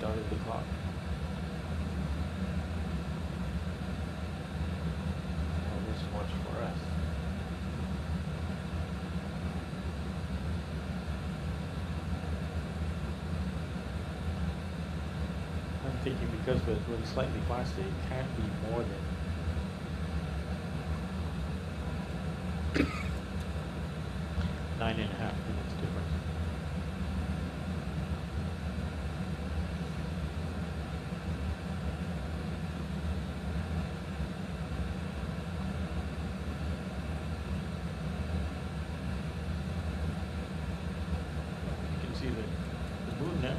started the clock. Well, this much for us. I'm thinking because we're going slightly faster, it can't be more than 9.5 minutes difference. You can see the moon now.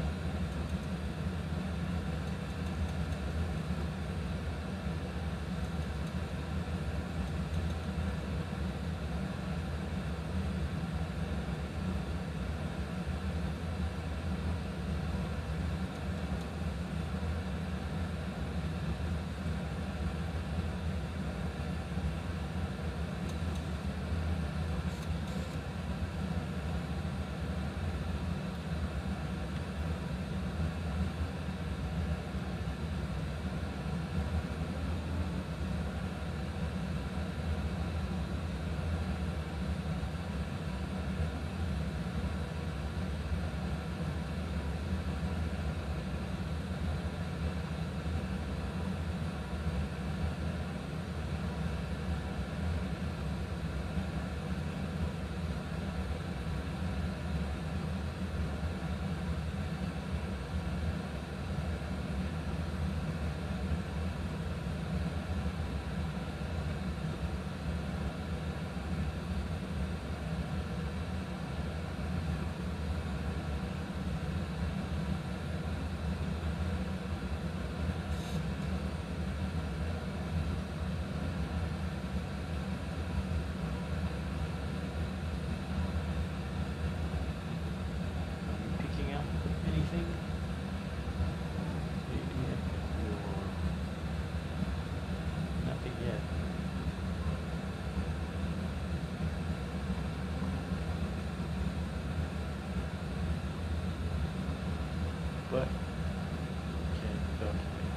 But can document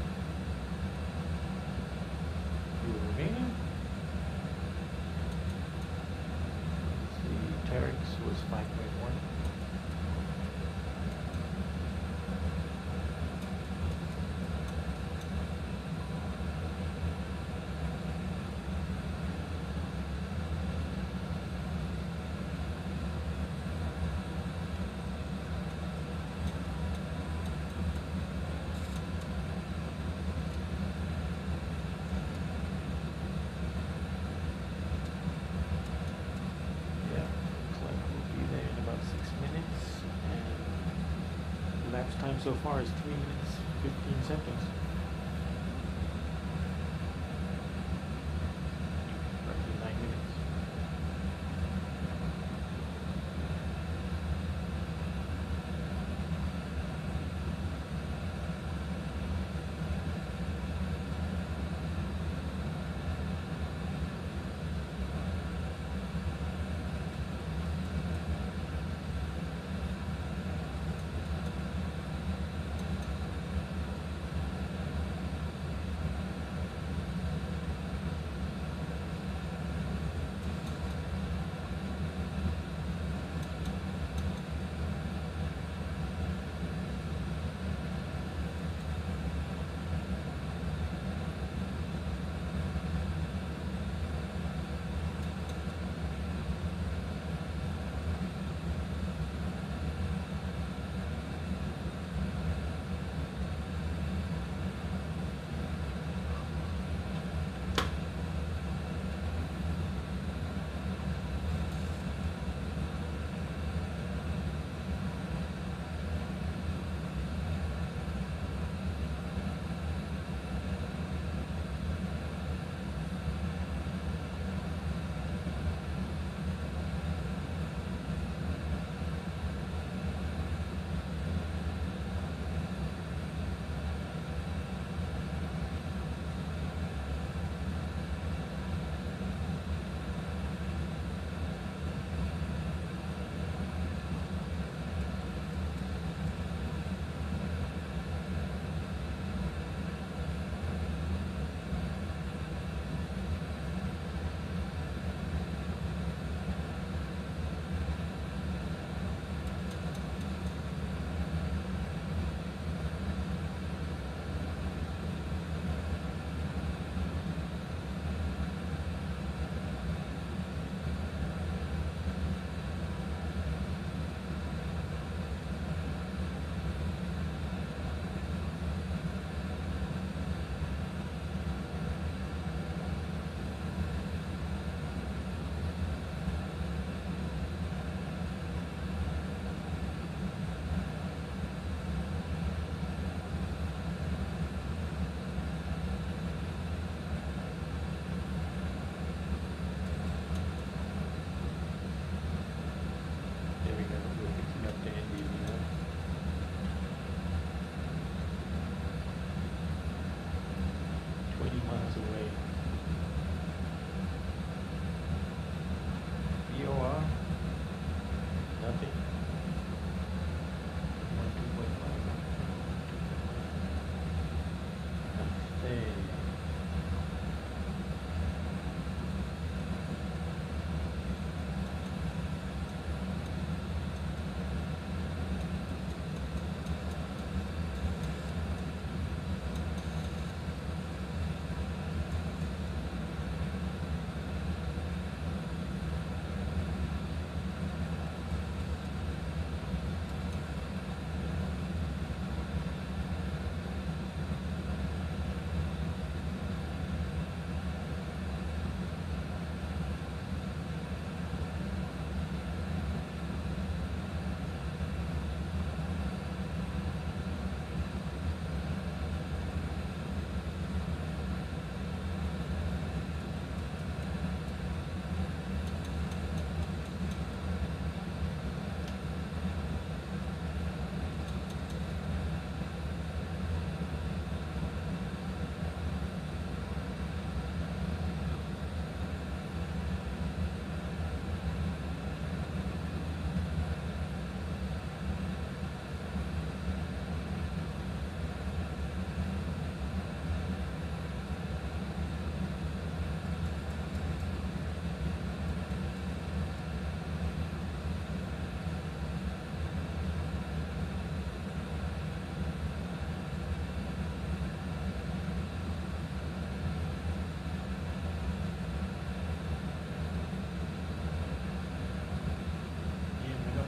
fuel remaining. The TELEX was 5.1. Time so far is 3 minutes 15 seconds. Roughly 9 minutes.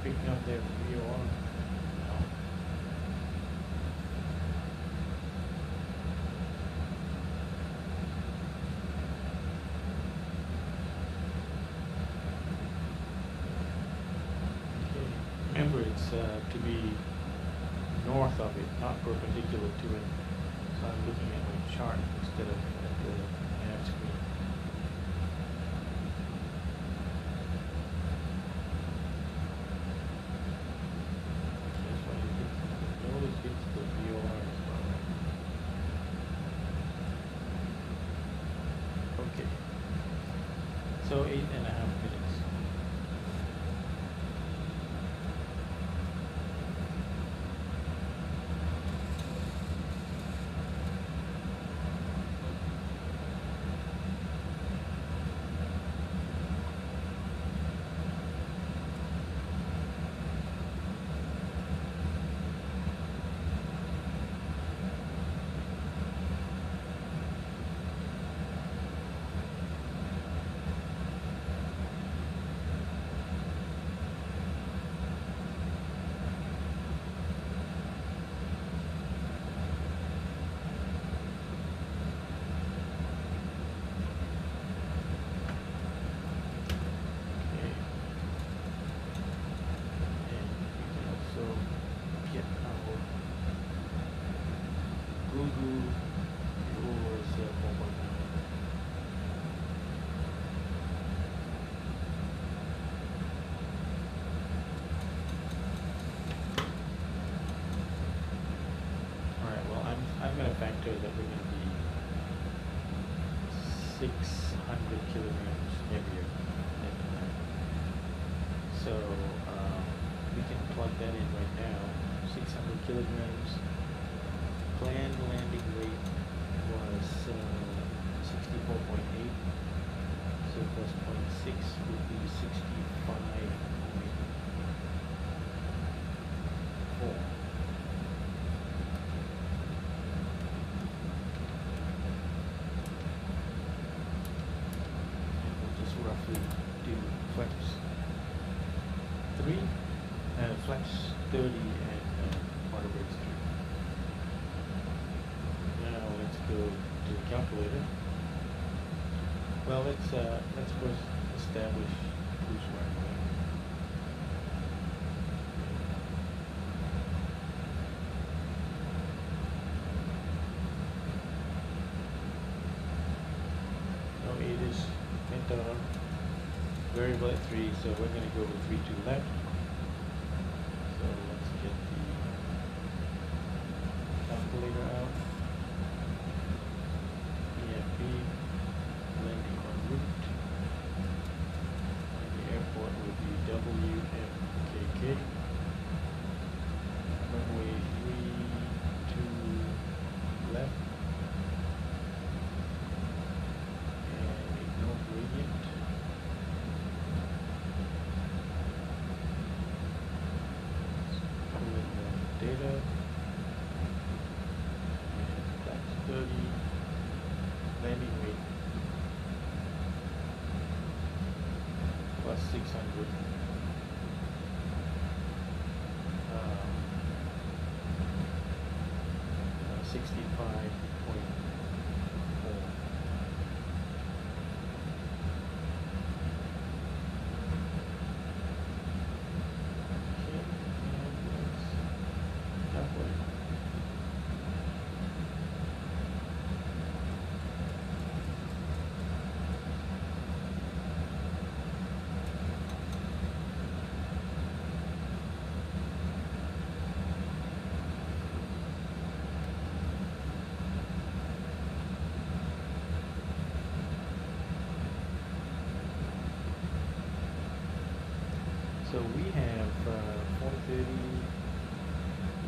picking up their VOR? No. Okay. Remember, it's to be north of it, not perpendicular to it. So I'm looking at my chart instead of at the nav screen. That's why it always hits the VOR as well. Okay. So 8.5 minutes. Factor that we're going to be 600 kilograms heavier at the time. So we can plug that in right now. 600 kilograms. Planned landing weight was 64.8. So plus 0.6 would be 65.4. Do flex 3 and flex 30 and water brakes 3. Now let's go to the calculator. Well, let's first establish cruise runway. No, it is variable at 3, so we're going to go with 3 to left. So let's get the calculator out. EFB, landing en route. And the airport will be WMKK. Runway 3 to left. And ignore gradient. Data, and that's 30, landing weight, plus 600, 65.4. So we have 4:30,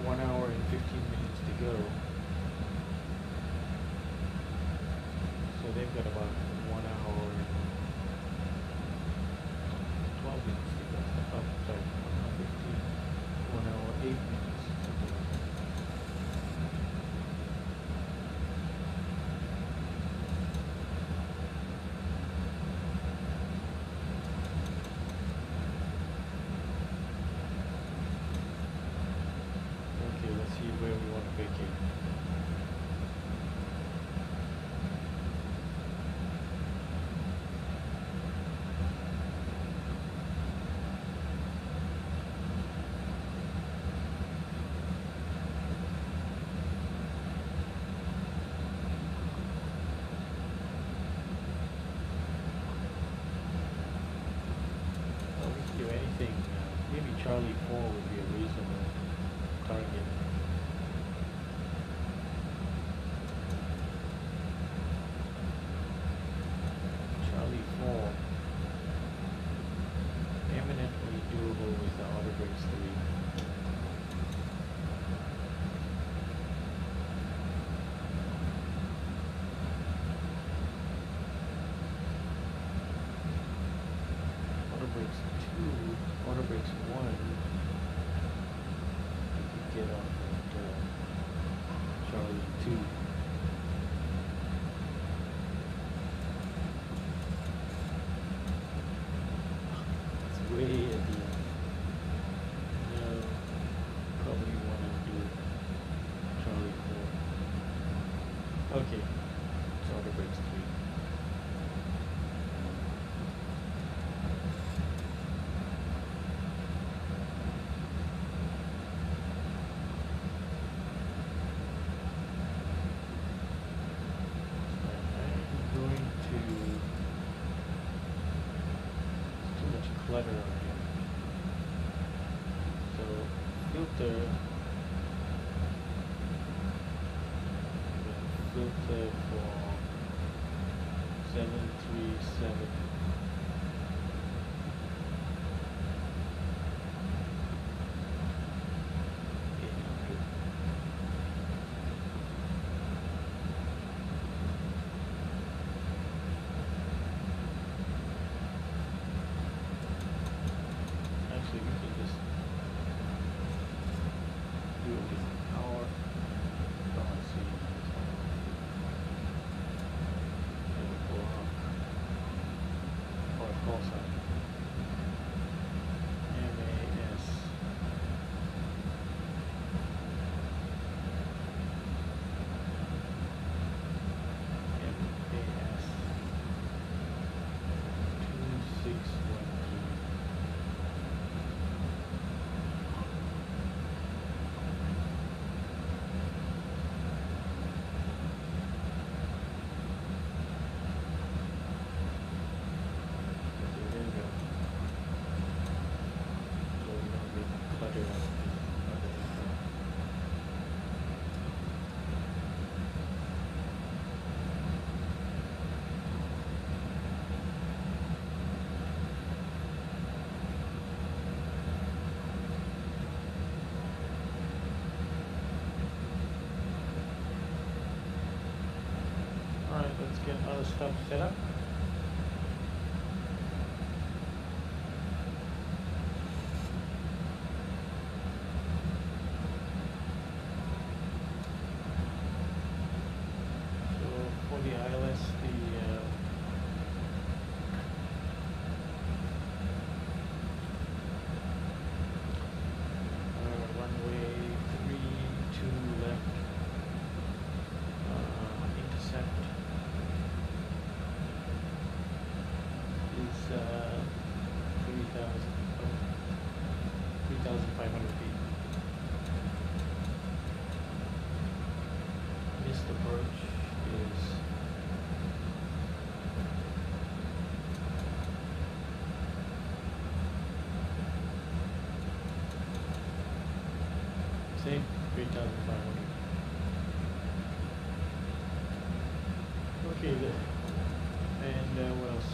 1 hour and 15 minutes to go. So they've got about 1 hour and 12 minutes to go. Oh, sorry, 1:15, 1 hour, 8 minutes. Something like that. vacate. Charlie 4 would be a reasonable target. Charlie 4, eminently doable with the Autobrakes 3. Autobrakes 2, Autobrakes 1, you could get off at Charlie 2. It's way at the end. No, probably want to do Charlie 4. Okay, it's Autobrakes 3. Clutter on here. So filter for 737. Actually, we can just do it with our or a call sign. MAS. MAS 2613. Alright, let's get other stuff set up. So for the ILS, the runway 32 left, intercept is 3,500 feet. Missed approach is same 3,500. Okay, then. And what else?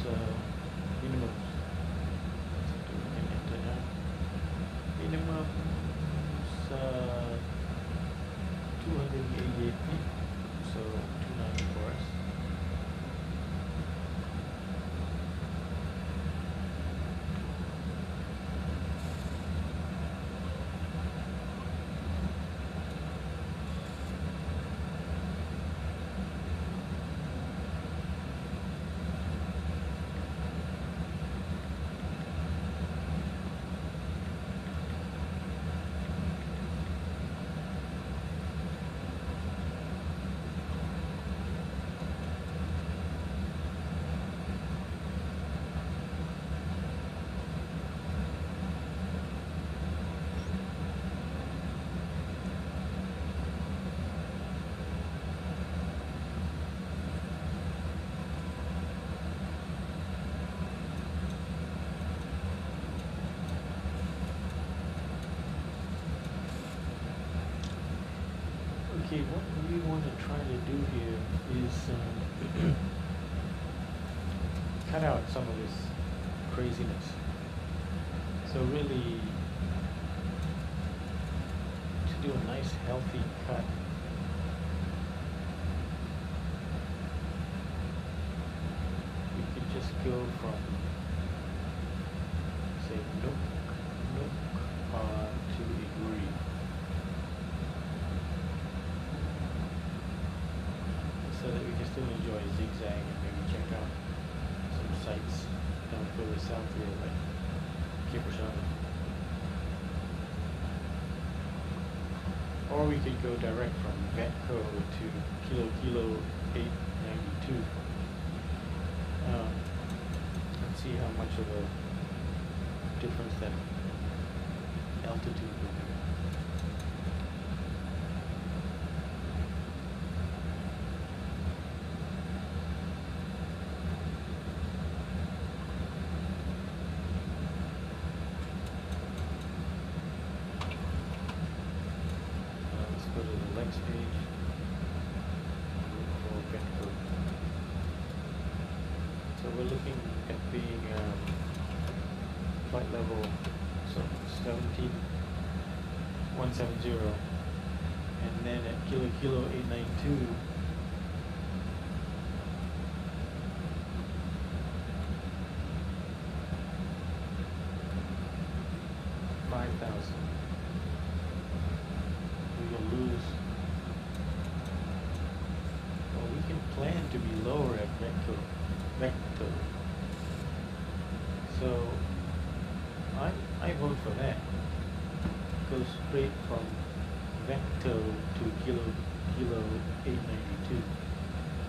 Minimum. So we can enter now. Minimum 288 feet, so 290 for us. Okay, what we want to try to do here is cut out some of this craziness. So really, to do a nice healthy cut, we could just go from, say, nook to agree. So that we can still enjoy zigzag and maybe check out some sites down further south here, like or we could go direct from VATCO to Kilo 892 and see how much of a difference that altitude would be. So we're looking at being flight level 170, and then at Kilo 892 5,000. We will lose. Well, we can plan to be lower at vector. So I vote for that. Go straight from vector to Kilo 892.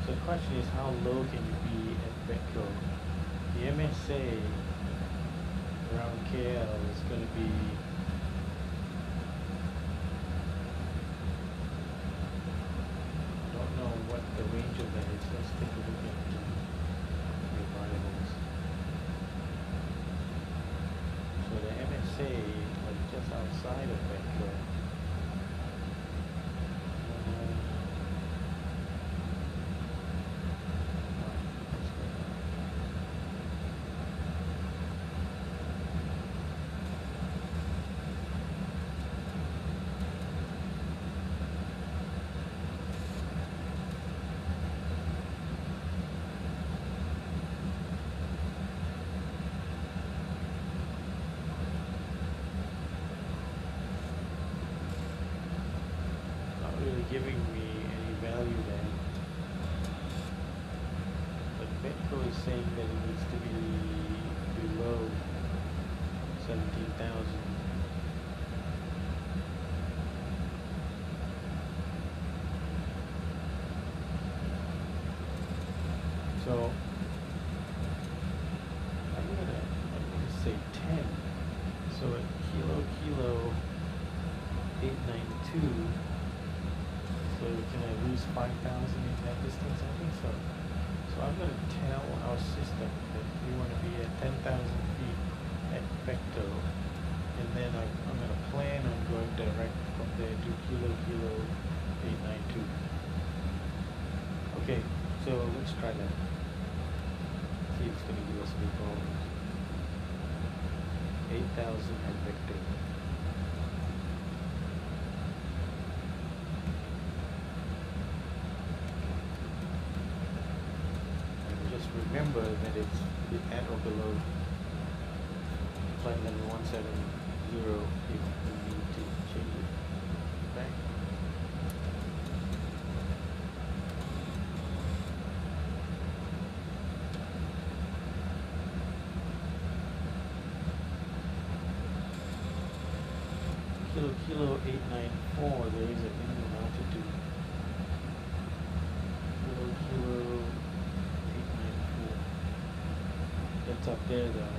So the question is, how low can you be at vector? The MSA around KL is going to be what the range of that is. Let's take a look at the variables. So the MSA is just outside of vector. Giving me any value there, but Betco is saying that it needs to be below 17,000. So I'm gonna say 10. So at Kilo 892. So can I lose 5,000 in that distance? I think so. So I'm going to tell our system that we want to be at 10,000 feet at vector, and then I'm going to plan on going direct from there to Kilo 892. Okay, so let's try that. See if it's going to give us any problems. 8,000 at vector. Remember that it's at or below flight level 170 if we need to change it. Okay? Kilo 894, there is a minimum altitude. Kilo 894. That's up there though.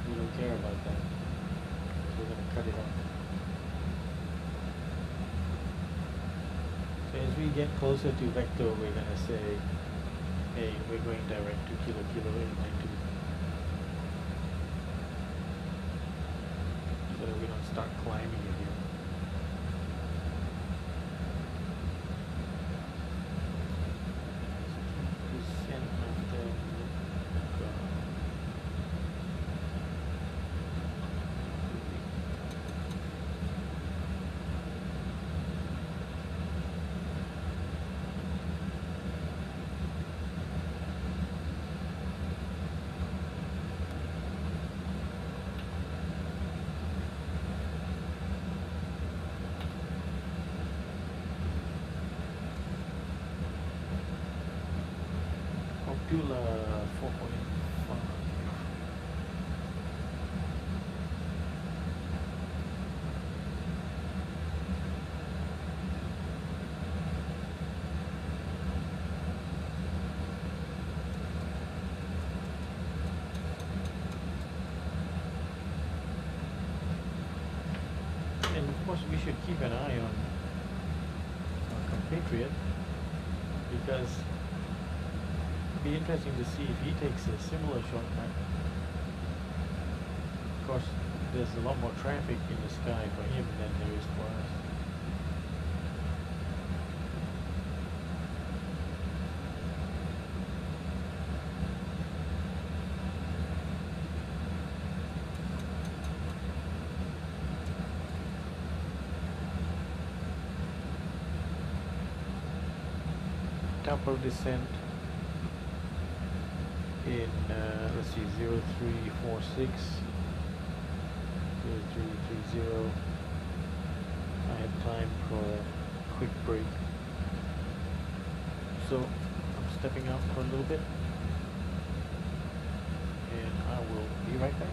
We don't care about that. We're going to cut it off. So as we get closer to vector, we're going to say, hey, we're going direct to Kilo 892. So that we don't start climbing it here. FSXDual 4.5. And of course we should keep an eye on our compatriot, because it'd be interesting to see if he takes a similar shortcut. Of course, there's a lot more traffic in the sky for him than there is for us. Upper descent in let's see, 0346, 0330. I have time for a quick break, so I'm stepping out for a little bit and I will be right back.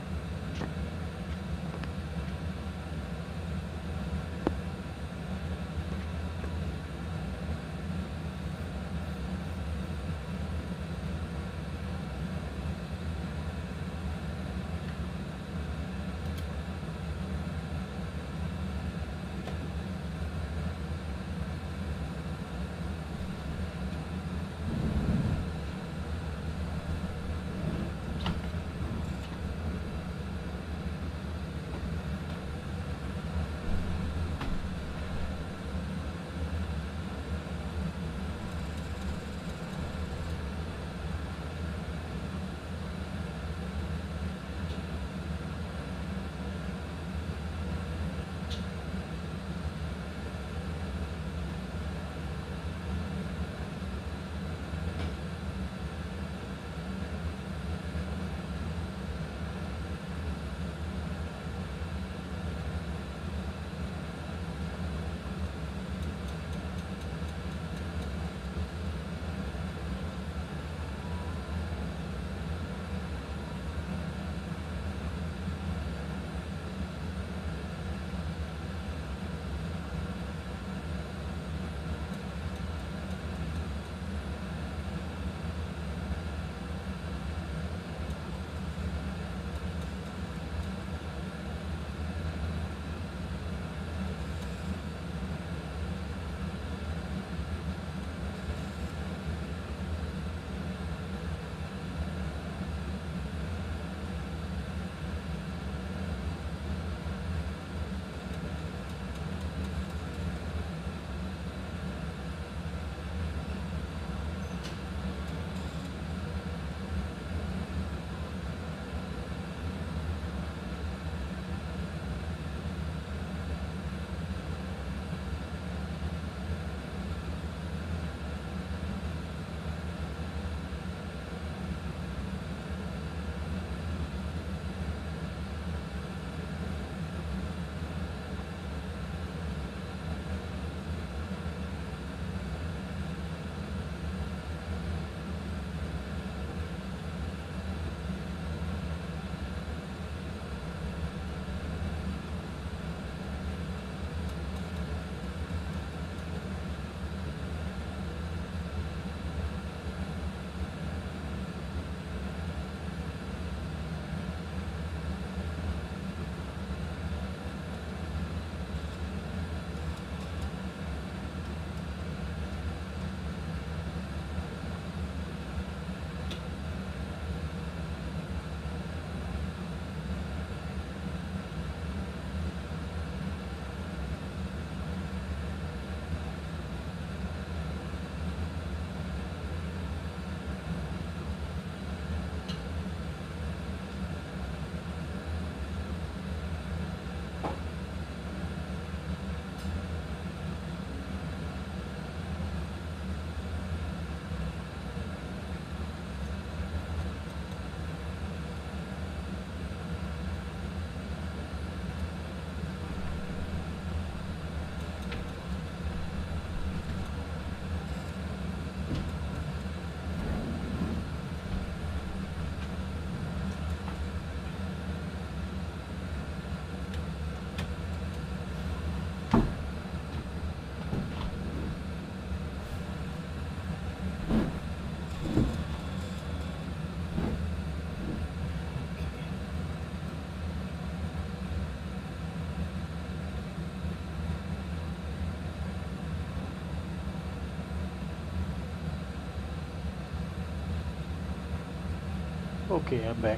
Okay, I'm back.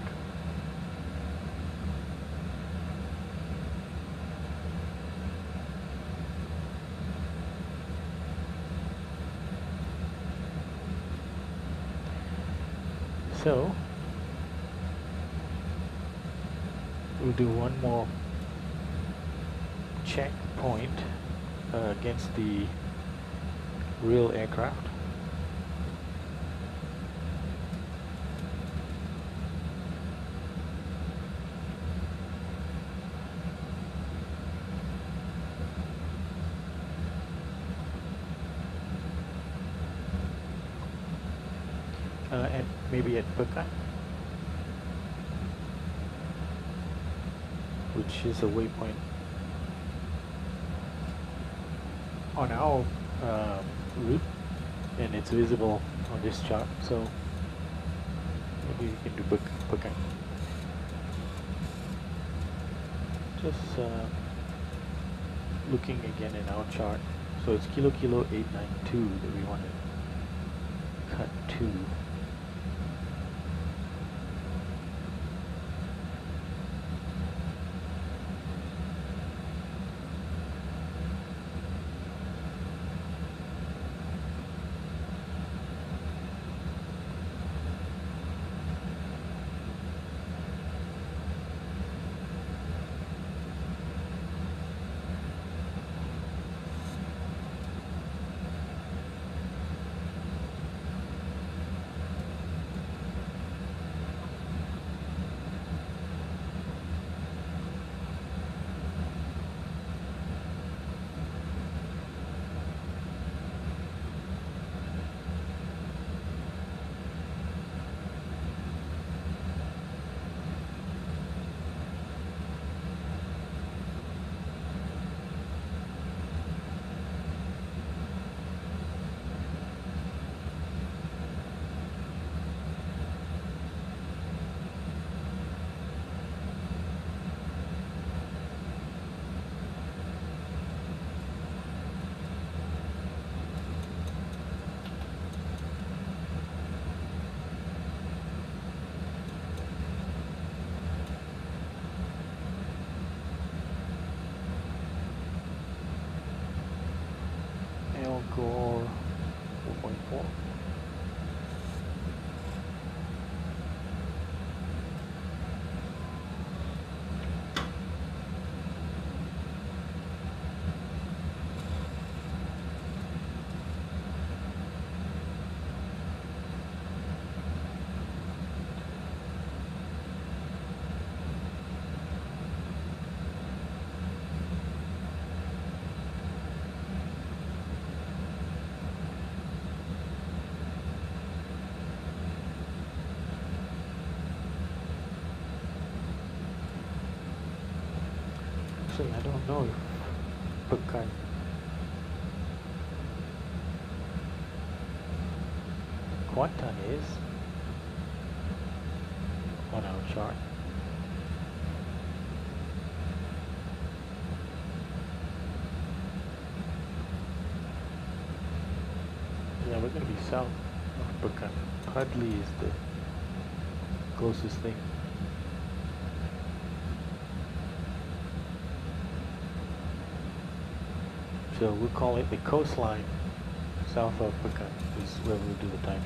So we'll do one more checkpoint against the real aircraft. And maybe at Pekan, which is a waypoint on our route, and it's visible on this chart, so maybe we can do Pekan. Just looking again in our chart, so it's Kilo 892 that we want to cut to. Gore 4.4. Actually, I don't know if Pekan Kuantan is on our chart. Yeah, we're going to be south of Pekan. Hardly is the closest thing. So we'll call it the coastline south of Pekan is where we'll do the timing.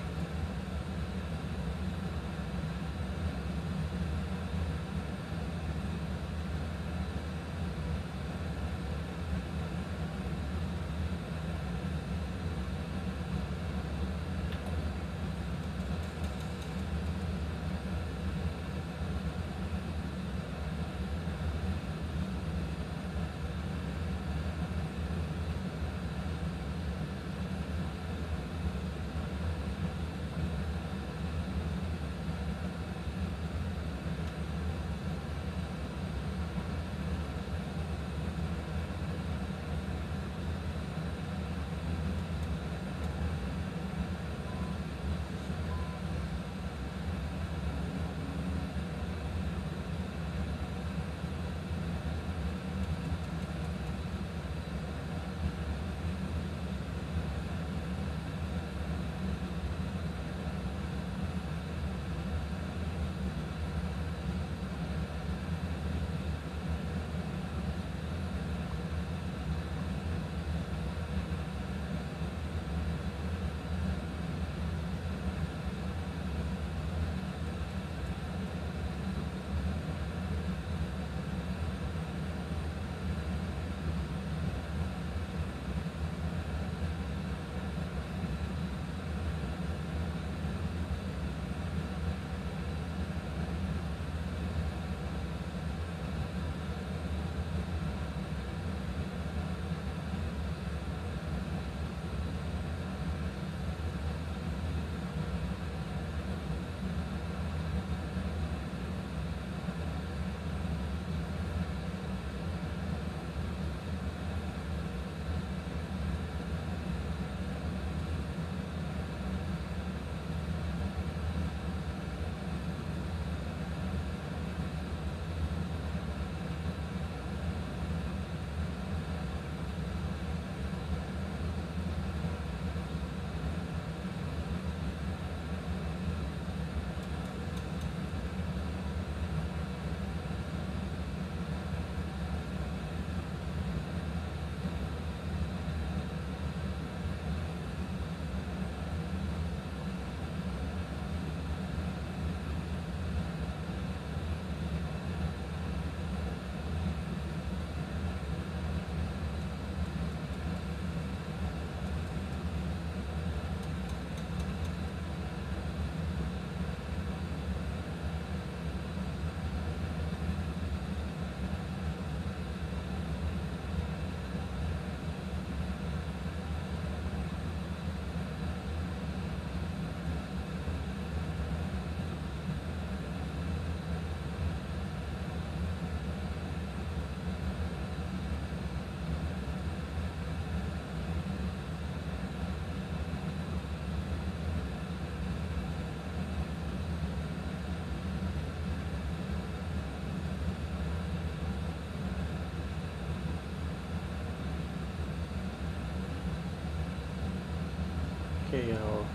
Okay, our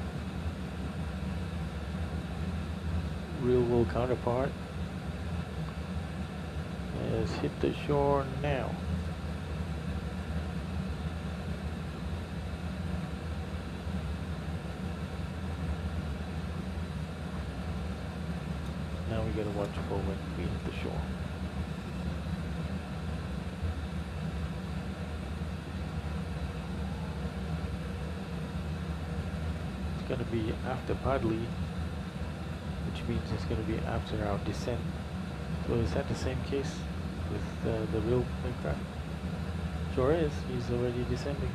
real world counterpart has hit the shore now. Now we gotta watch for when we hit the shore. It's gonna be after Padley, which means it's gonna be after our descent. So is that the same case with the real aircraft? Sure is. He's already descending.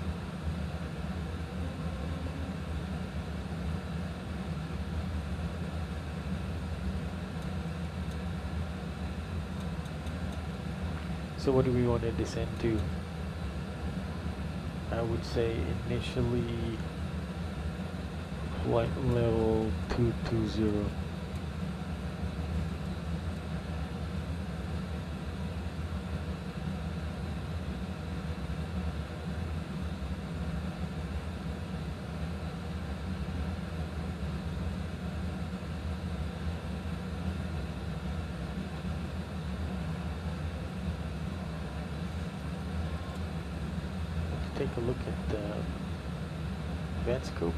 So what do we want to descend to? I would say initially flight level 220. Take a look at the van scope.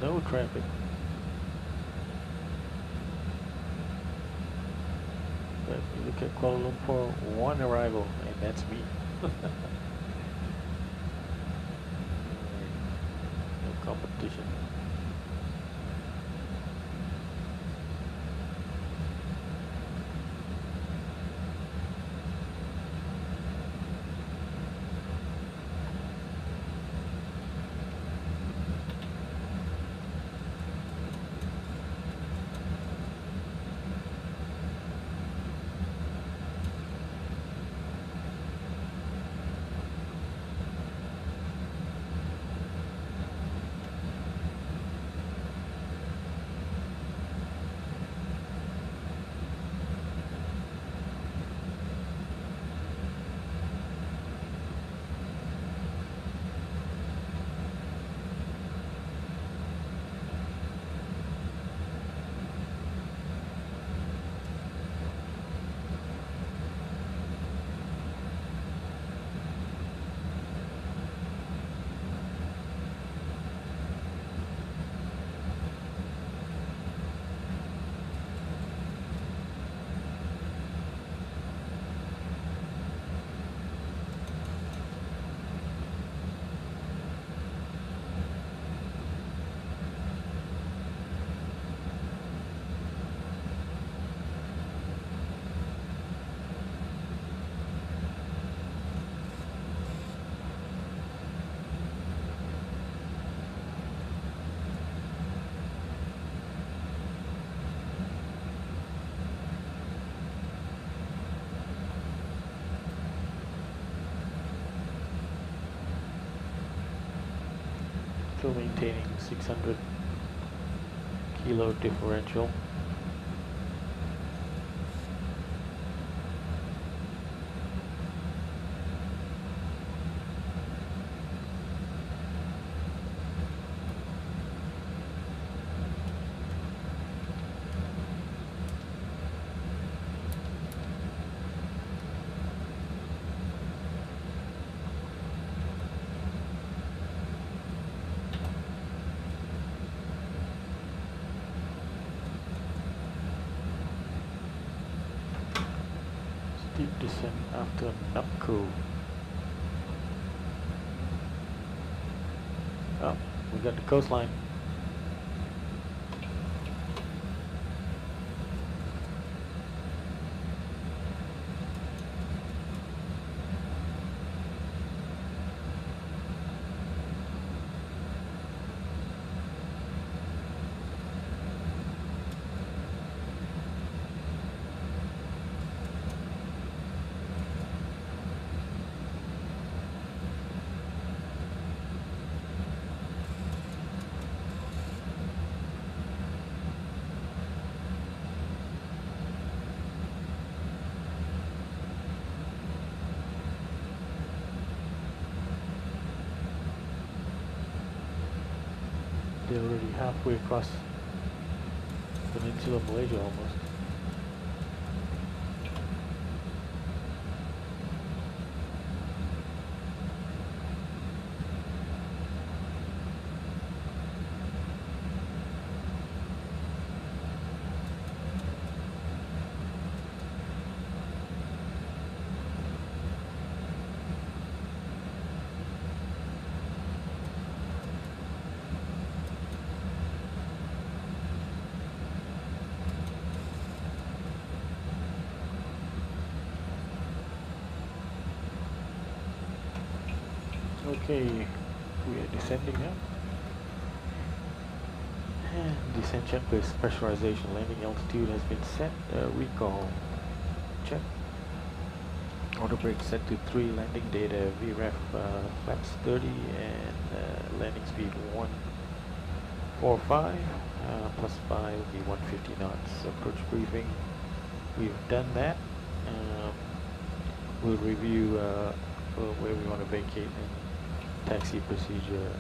No traffic. But you look at Kuala Lumpur, one arrival, and that's me. Competition. Still maintaining 600 kilo differential. Steep descent after Nupco. Oh, we got the coastline. They're already halfway across Peninsula Malaysia almost. Okay, we are descending now. And descent checklist, pressurization, landing altitude has been set. Recall, check. Auto brake set to 3, landing data, VREF flaps 30 and landing speed 145, plus 5 will be 150 knots. Approach briefing, we've done that. We'll review where we want to vacate and taxi procedure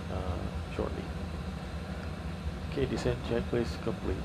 shortly. Okay, descent checklist complete.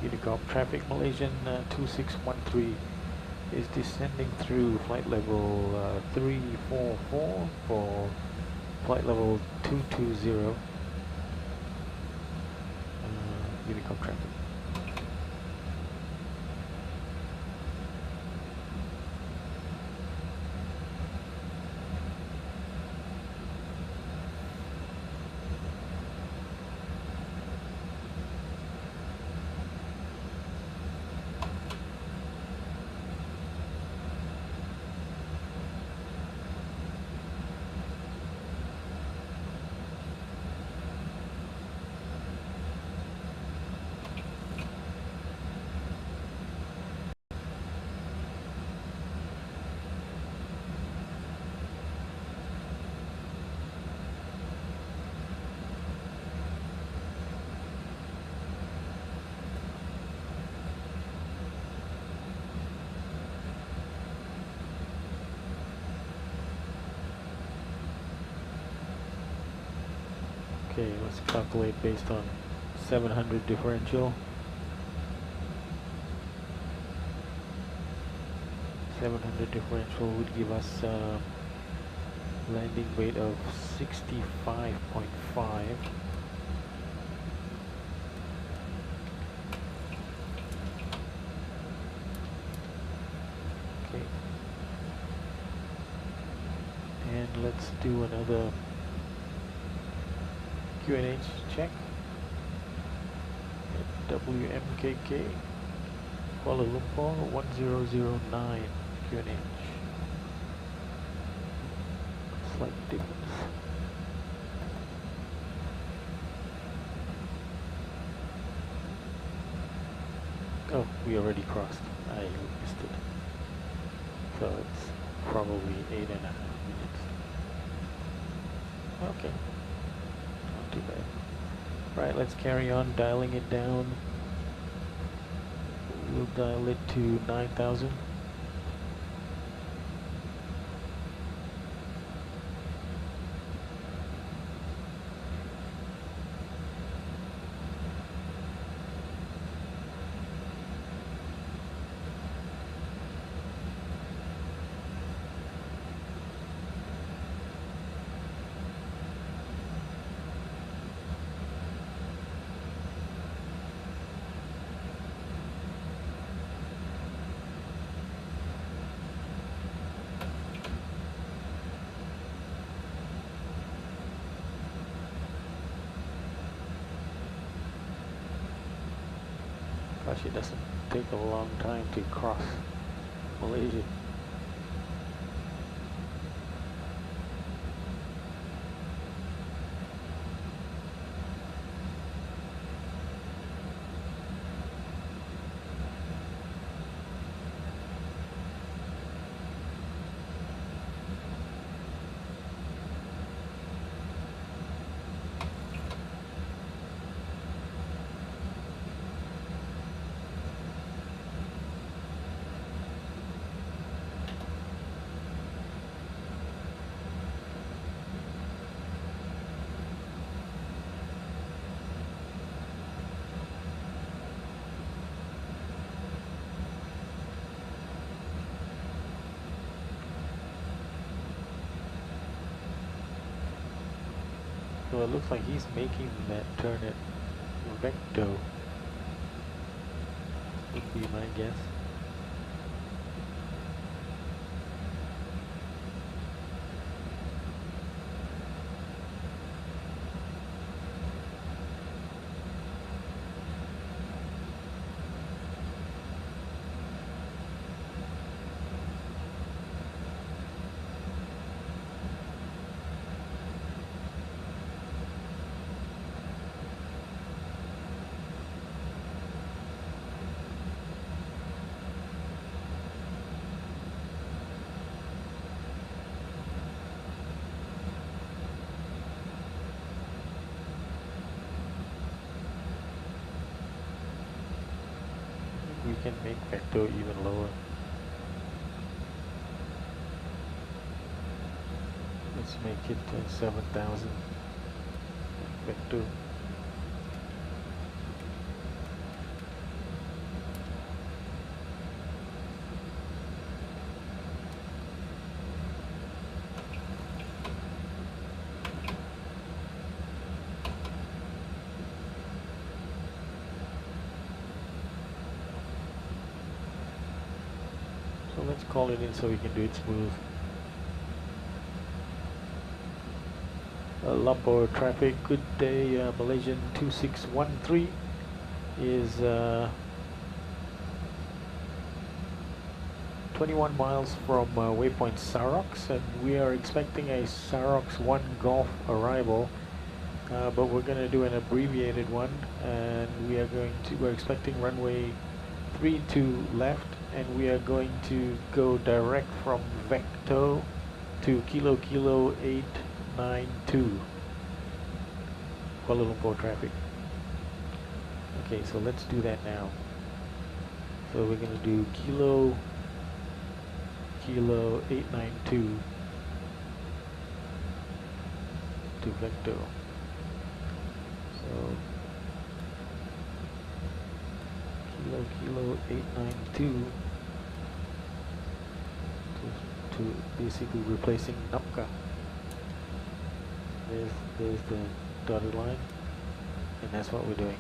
Unicom traffic, Malaysian 2613 is descending through flight level 344 for flight level 220. Unicom traffic. Okay, let's calculate based on 700 differential. 700 differential would give us landing weight of 65.5. Okay. And let's do another QNH check at WMKK, Kuala Lumpur 1009 QNH. Slight difference. Oh, we already crossed. I missed it. So it's probably 8.5 minutes. Okay. Too bad. Right, let's carry on dialing it down. We'll dial it to 9,000. Gosh, it doesn't take a long time to cross Malaysia. So it looks like he's making that turn at Vecto, would be my guess. We can make Vecto even lower. Let's make it 7,000 Vecto. So let's call it in so we can do it smooth. Lumpur traffic, good day. Malaysian 2613 is 21 miles from waypoint Sarox, and we are expecting a Sarox 1 Golf arrival, but we're going to do an abbreviated one, and we're expecting runway 32 left, and we are going to go direct from Vecto to Kilo 892 Kuala Lumpur traffic. Okay, so let's do that now. So we're going to do Kilo 892 to Vecto. So Kilo 892 to basically replacing Napka. There's the dotted line, and that's what we're doing.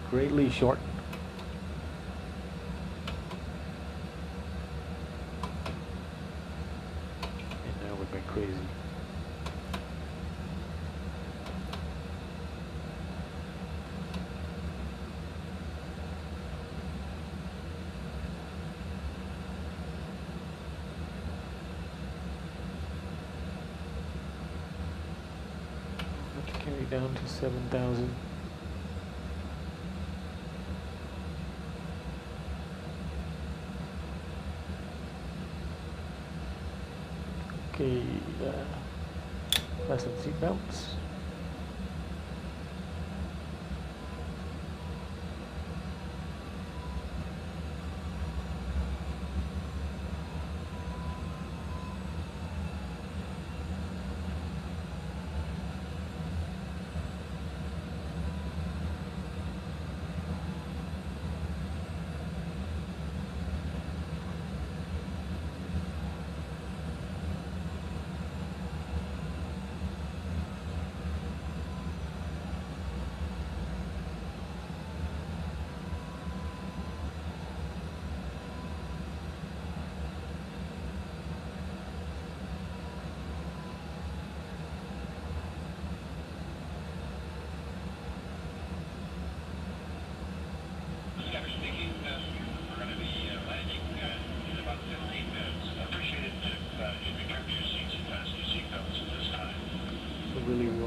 Greatly shortened. And now we're going crazy. Down to 7,000. Okay, fasten seatbelts.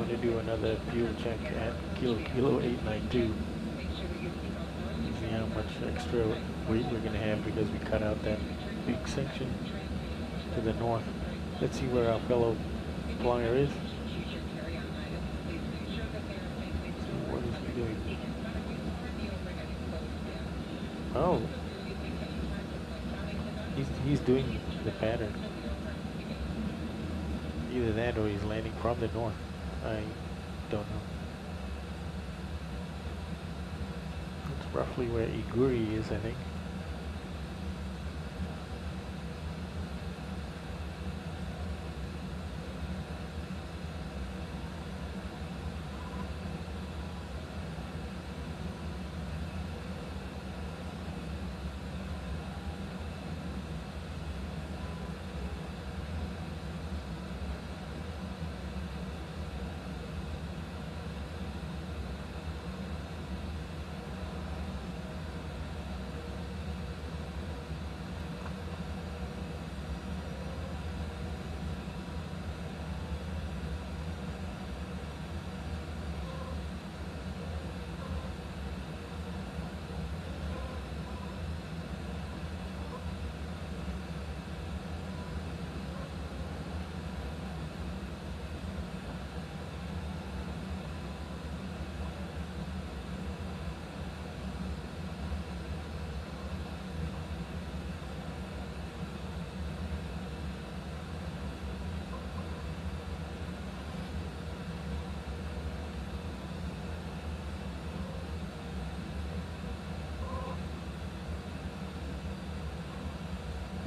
to do another fuel check at kilo 892. See how much extra weight we're going to have because we cut out that big section to the north. Let's see where our fellow flyer is. So what is he doing? Oh, he's doing the pattern. Either that or he's landing from the north. I don't know. That's roughly where Iguri is, I think.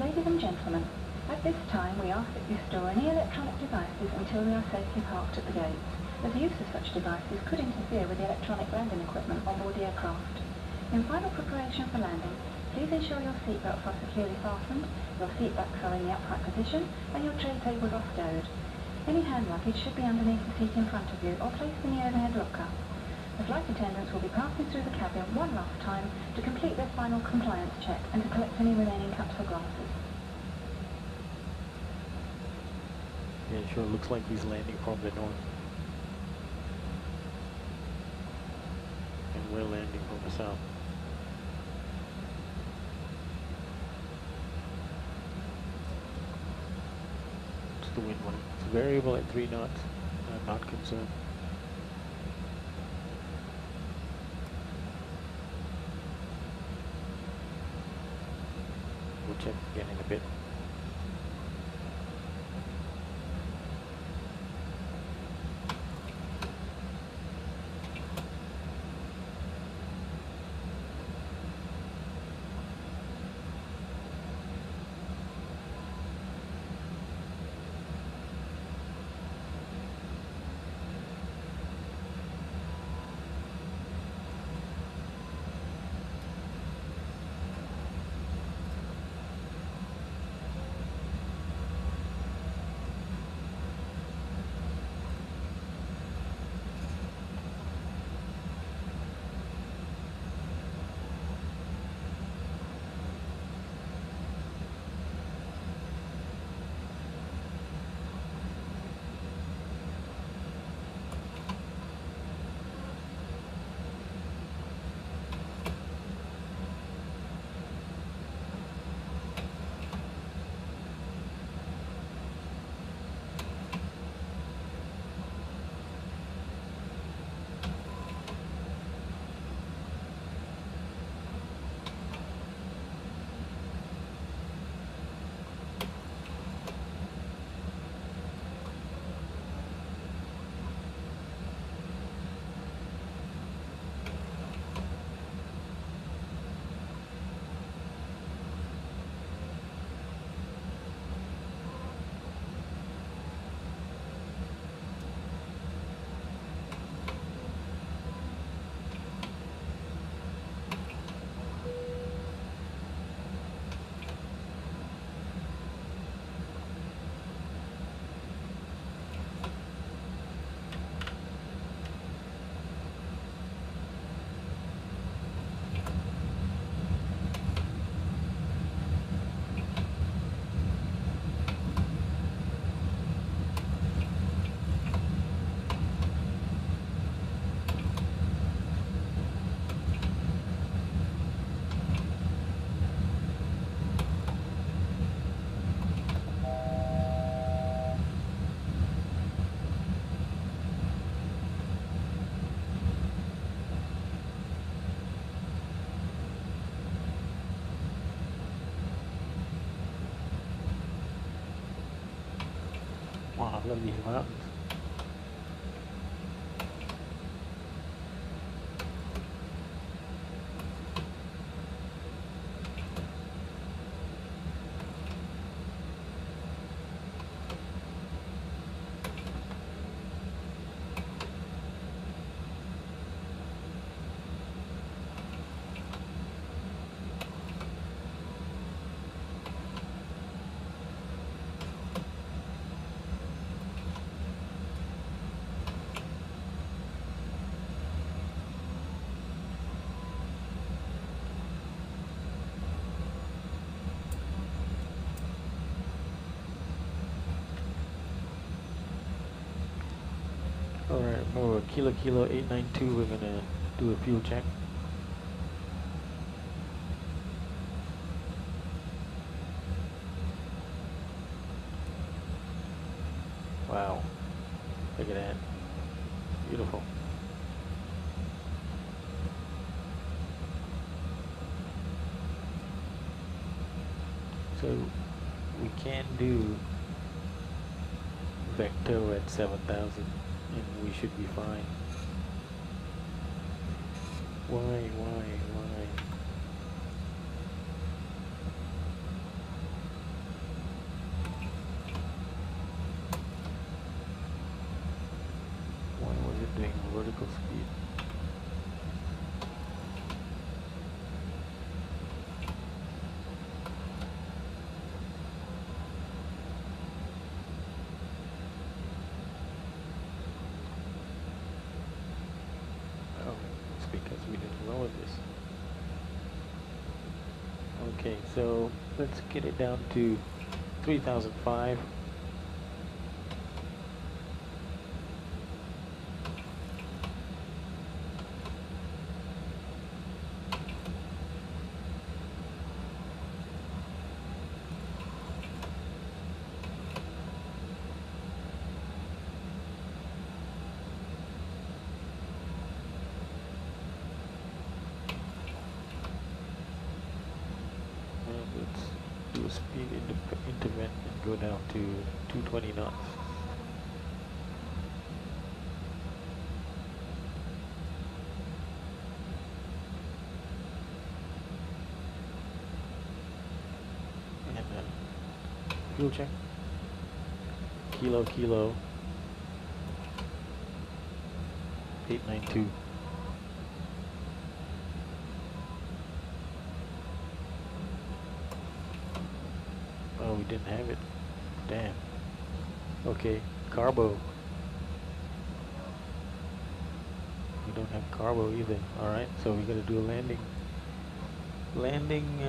Ladies and gentlemen, at this time we ask that you store any electronic devices until we are safely parked at the gates, as use of such devices could interfere with the electronic landing equipment on board the aircraft. In final preparation for landing, please ensure your seatbelts are securely fastened, your seat backs are in the upright position, and your tray tables are stowed. Any hand luggage should be underneath the seat in front of you or placed in the overhead locker. The flight attendants will be passing through the cabin one last time to complete their final compliance check and to collect any remaining cups or glasses. Yeah, it sure looks like he's landing from the north. And we're landing from the south. What's the wind line? It's variable at 3 knots. I'm not concerned. We'll check again in a bit. Wow, look at these mountains. Alright, remember Kilo 892, we're gonna do a fuel check. Wow, look at that, beautiful. So we can do vector at 7,000 and we should be fine. Why? Why was it doing vertical speed? Because we didn't lower this. Okay, so let's get it down to 3005. Do a speed intervent and go down to 220 knots. And fuel check. Kilo 892. Oh, we didn't have it. Damn. Okay, carbo. We don't have carbo either. Alright, so we gotta do a landing. Landing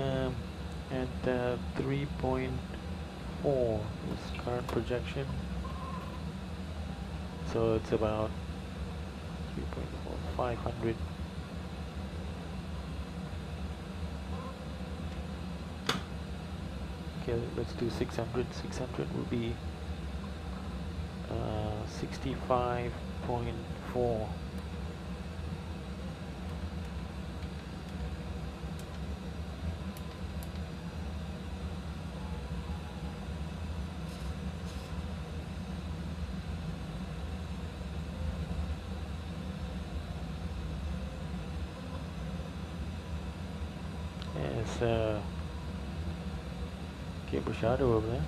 at 3.4 is current projection. So it's about 3.4, 500. Okay, let's do 600. 600 will be 65.4. Yes, Cape Shadow over there.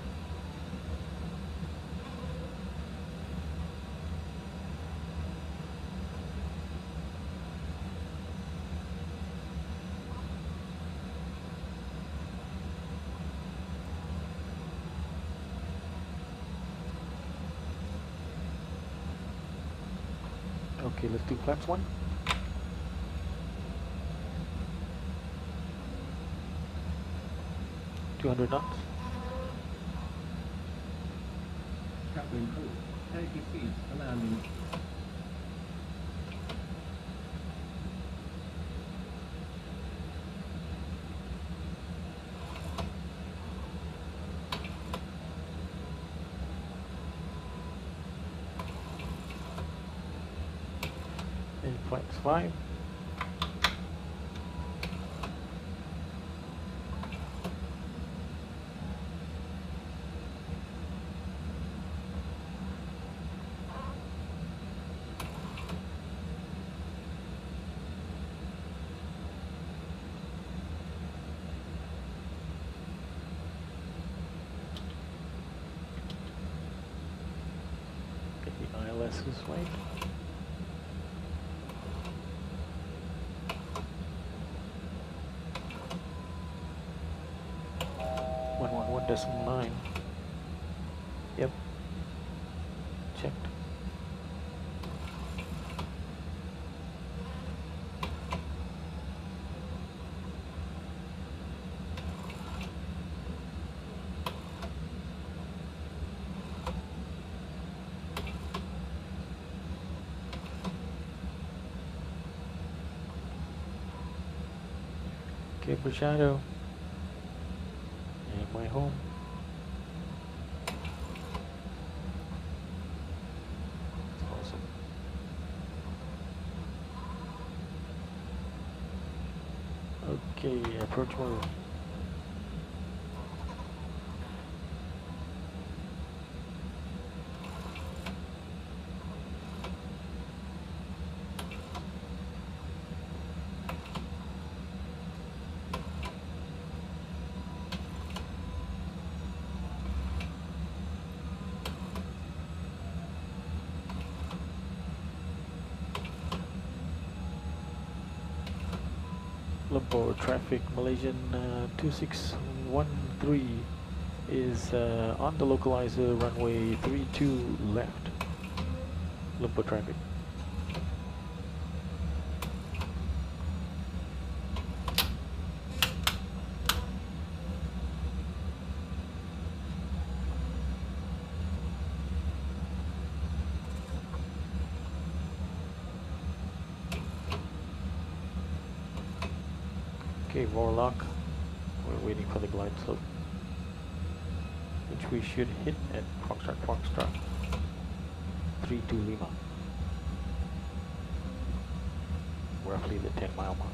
Okay, let's do flaps 1. $200 knots. Captain Crew, take your seats for landing. And flaps 5. ILS is right. One 111.9. Yep. Checked. Cape Shadow and my home. That's awesome. Okay, approach mode. Lumpur traffic, Malaysian 2613 is on the localizer, runway 32 left. Lumpur traffic. Okay, Warlock, we're waiting for the glide slope, which we should hit at Foxtrot 32 Lima, roughly the 10-mile mark.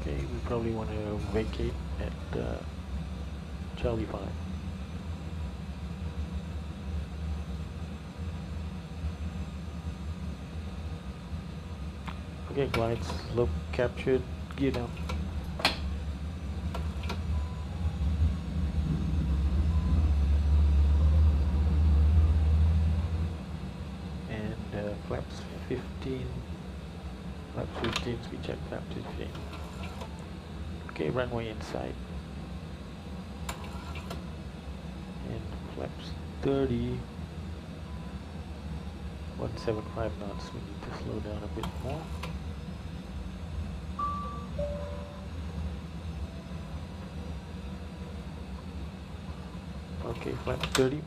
Okay, we probably want to vacate at Charlie 5. Okay, glide slope captured, gear down. And flaps 15, flaps 15, speed check, flaps 15. Okay, runway inside. And flaps 30. 175 knots. We need to slow down a bit more. Okay, flaps 30.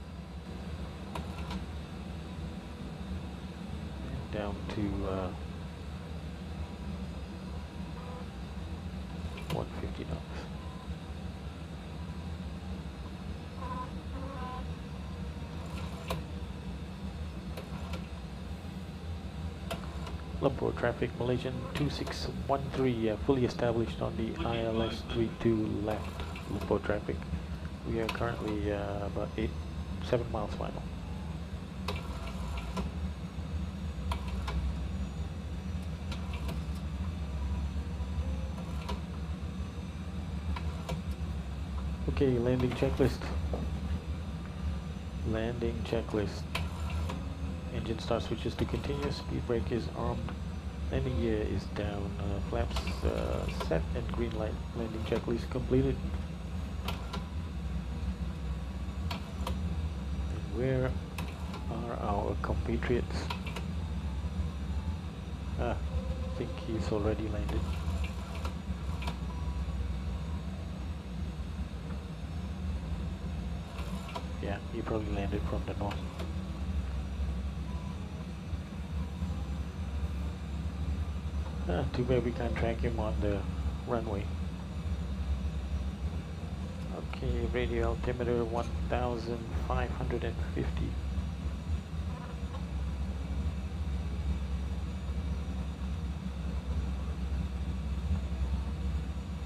And down to 150 knots. Lumpur traffic, Malaysian 2613, fully established on the ILS 32 left. Lumpur traffic. We are currently about 7 miles final. Okay, landing checklist. Landing checklist. Engine start switches to continuous. Speed brake is armed. Landing gear is down. Flaps set and green light. Landing checklist completed. And where are our compatriots? I think he's already landed. Yeah, he probably landed from the north. Too bad we can't track him on the runway. Okay, radio altimeter 1550.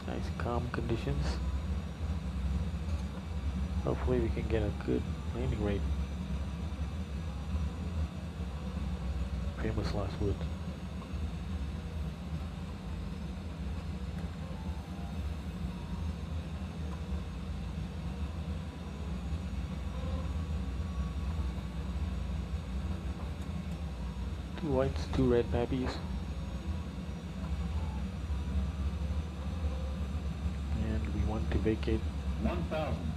Nice calm conditions. Hopefully we can get a good landing rate. Famous last words. Two whites, two red babbies. And we want to vacate 1,000.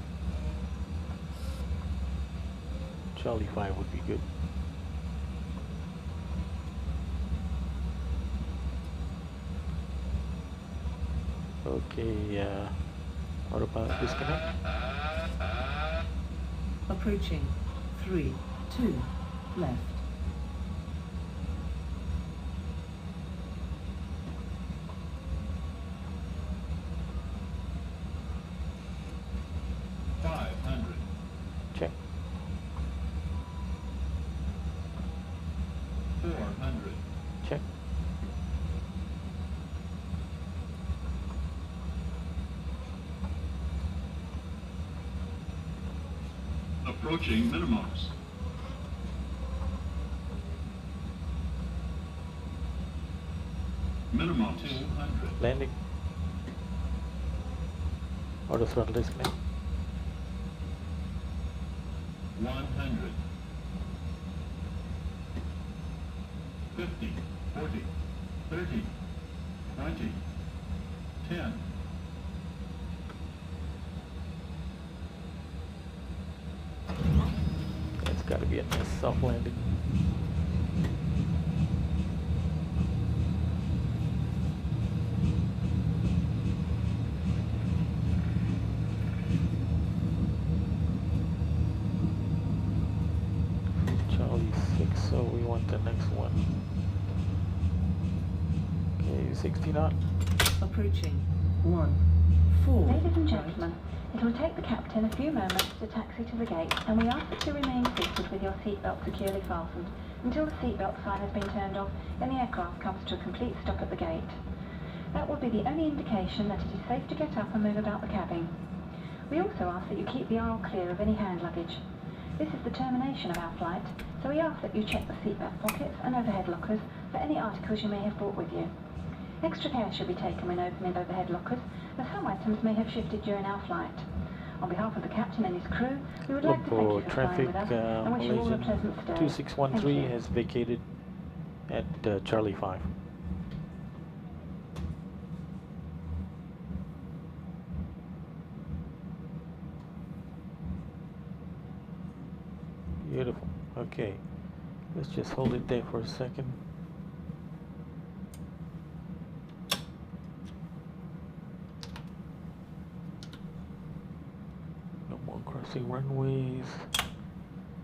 Charlie 5 would be good. Okay, autopilot disconnect. Approaching 3, 2, left. Check. 400. Check. Approaching minimums. Minimum 200. Landing. Auto throttle disconnect. 100. 50, 40, 30, 20, 10. That's got to be a nice soft landing. Charlie 6, so we want the next one. Okay, 60 knot. Approaching 1, 4. Ladies and right. gentlemen, it will take the captain a few moments to taxi to the gate, and we ask that you remain seated with your seatbelt securely fastened until the seatbelt sign has been turned off and the aircraft comes to a complete stop at the gate. That will be the only indication that it is safe to get up and move about the cabin. We also ask that you keep the aisle clear of any hand luggage. This is the termination of our flight, so we ask that you check the seatbelt pockets and overhead lockers for any articles you may have brought with you. Extra care should be taken when opening overhead lockers, as some items may have shifted during our flight. On behalf of the captain and his crew, we would like to thank you for flying traffic, with us and wish you all a Malaysian pleasant stay. 2613 Thank you. has vacated at Charlie 5. Beautiful. Okay, let's just hold it there for a second. No more crossing runways.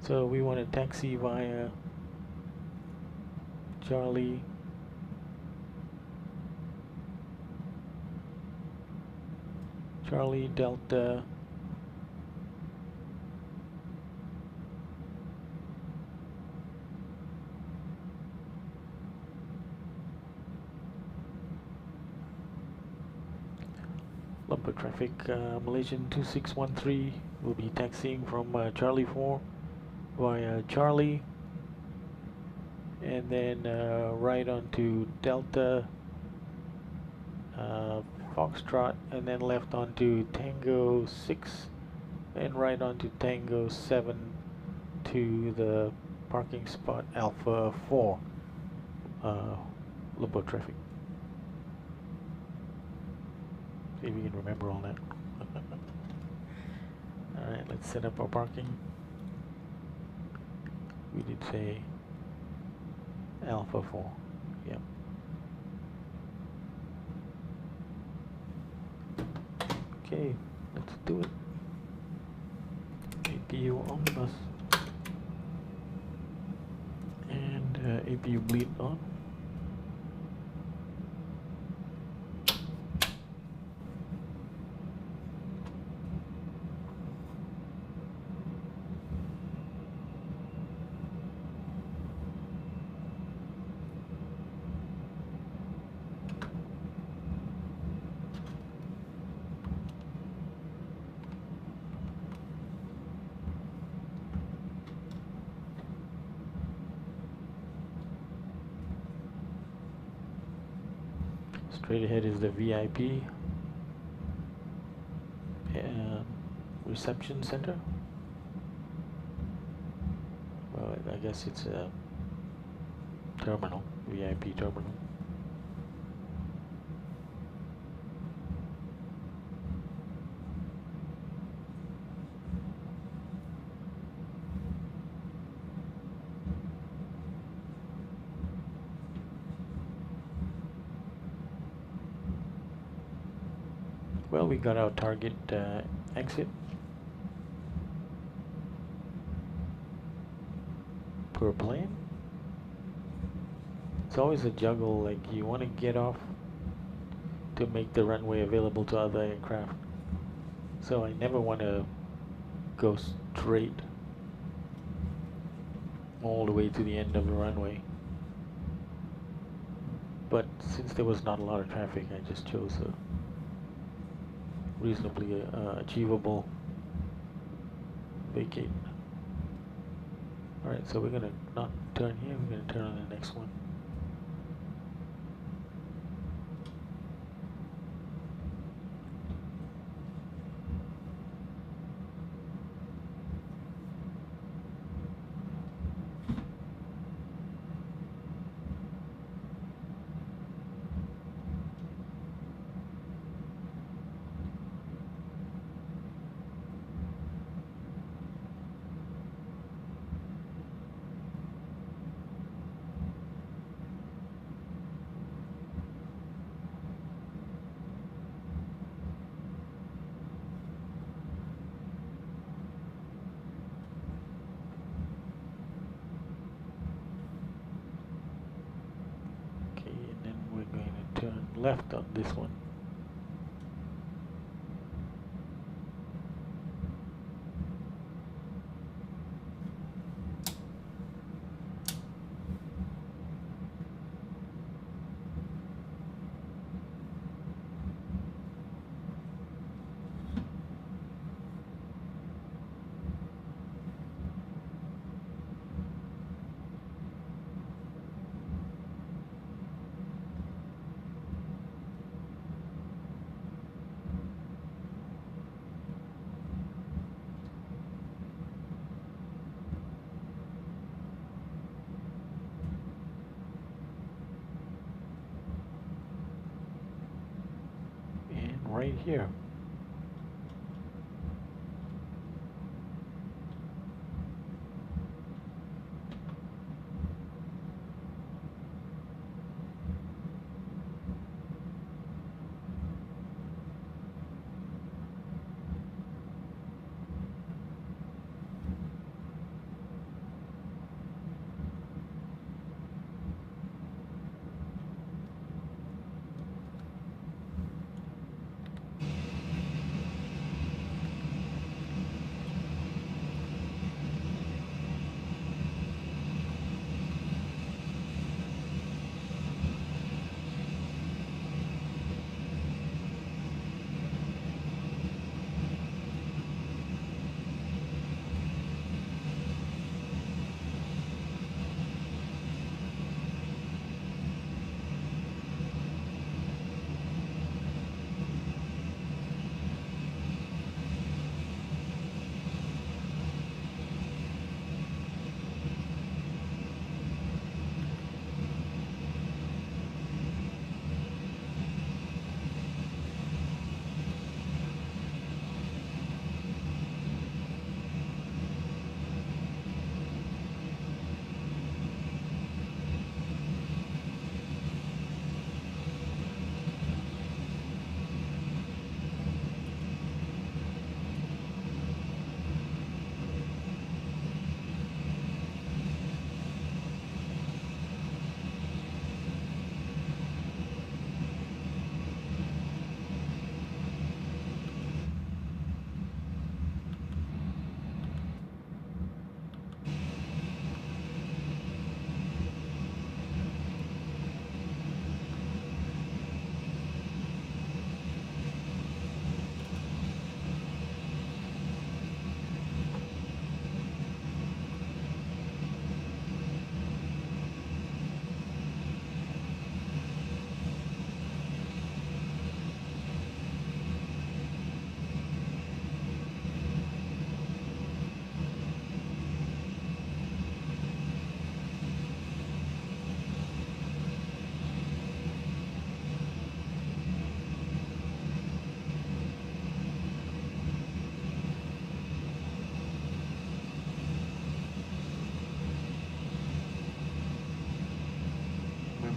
So we want to taxi via Charlie. Charlie Delta. Lumber traffic, Malaysian 2613 will be taxiing from Charlie 4 via Charlie, and then right onto Delta, Foxtrot, and then left onto Tango 6, and right onto Tango 7 to the parking spot Alpha 4, Lumber traffic. See if we can remember all that. Alright, let's set up our parking. We did say Alpha 4. Yep. Okay, let's do it. APU on the bus. And APU bleed on. Straight ahead is the VIP reception center. Well, I guess it's a terminal, VIP terminal. Well, we got our target exit per plane. It's always a juggle, like you want to get off to make the runway available to other aircraft. So I never want to go straight all the way to the end of the runway. But since there was not a lot of traffic, I just chose a reasonably achievable vacate. Alright, so we're gonna not turn here, we're gonna turn on the next one. Turn left on this one. Right here.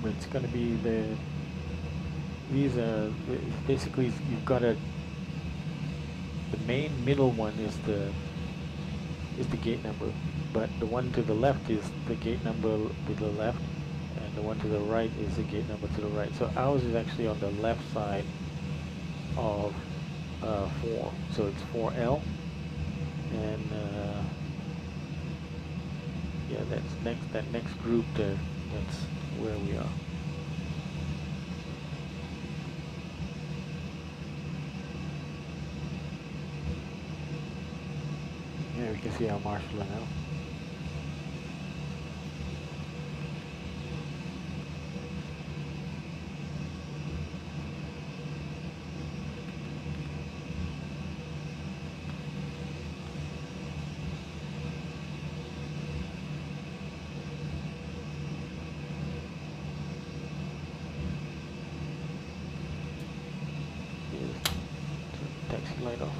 It's going to be these are basically, you've got the main middle one is the gate number, but the one to the left is the gate number to the left, and the one to the right is the gate number to the right. So ours is actually on the left side of 4, so it's 4L, and yeah, that's that next group there, that's where we are. Yeah, we can see our marshaller now. Taxi light off.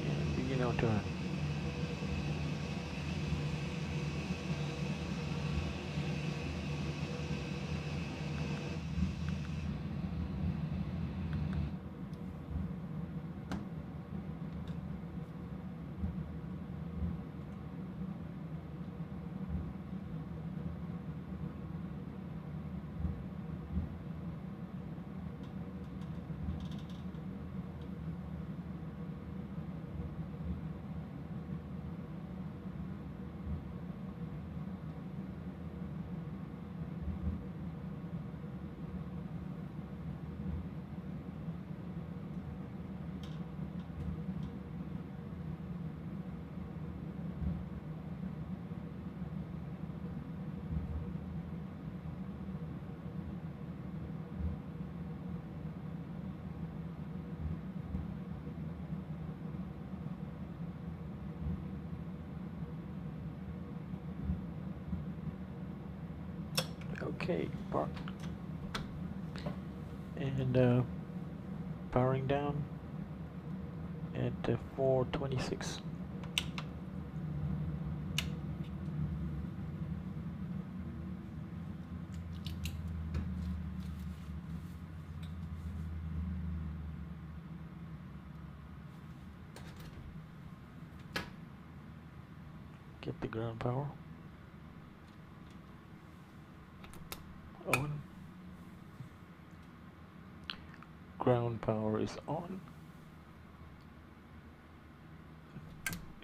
And begin our turn. Okay, park. And powering down at 4:26. Get the ground power on. Ground power is on.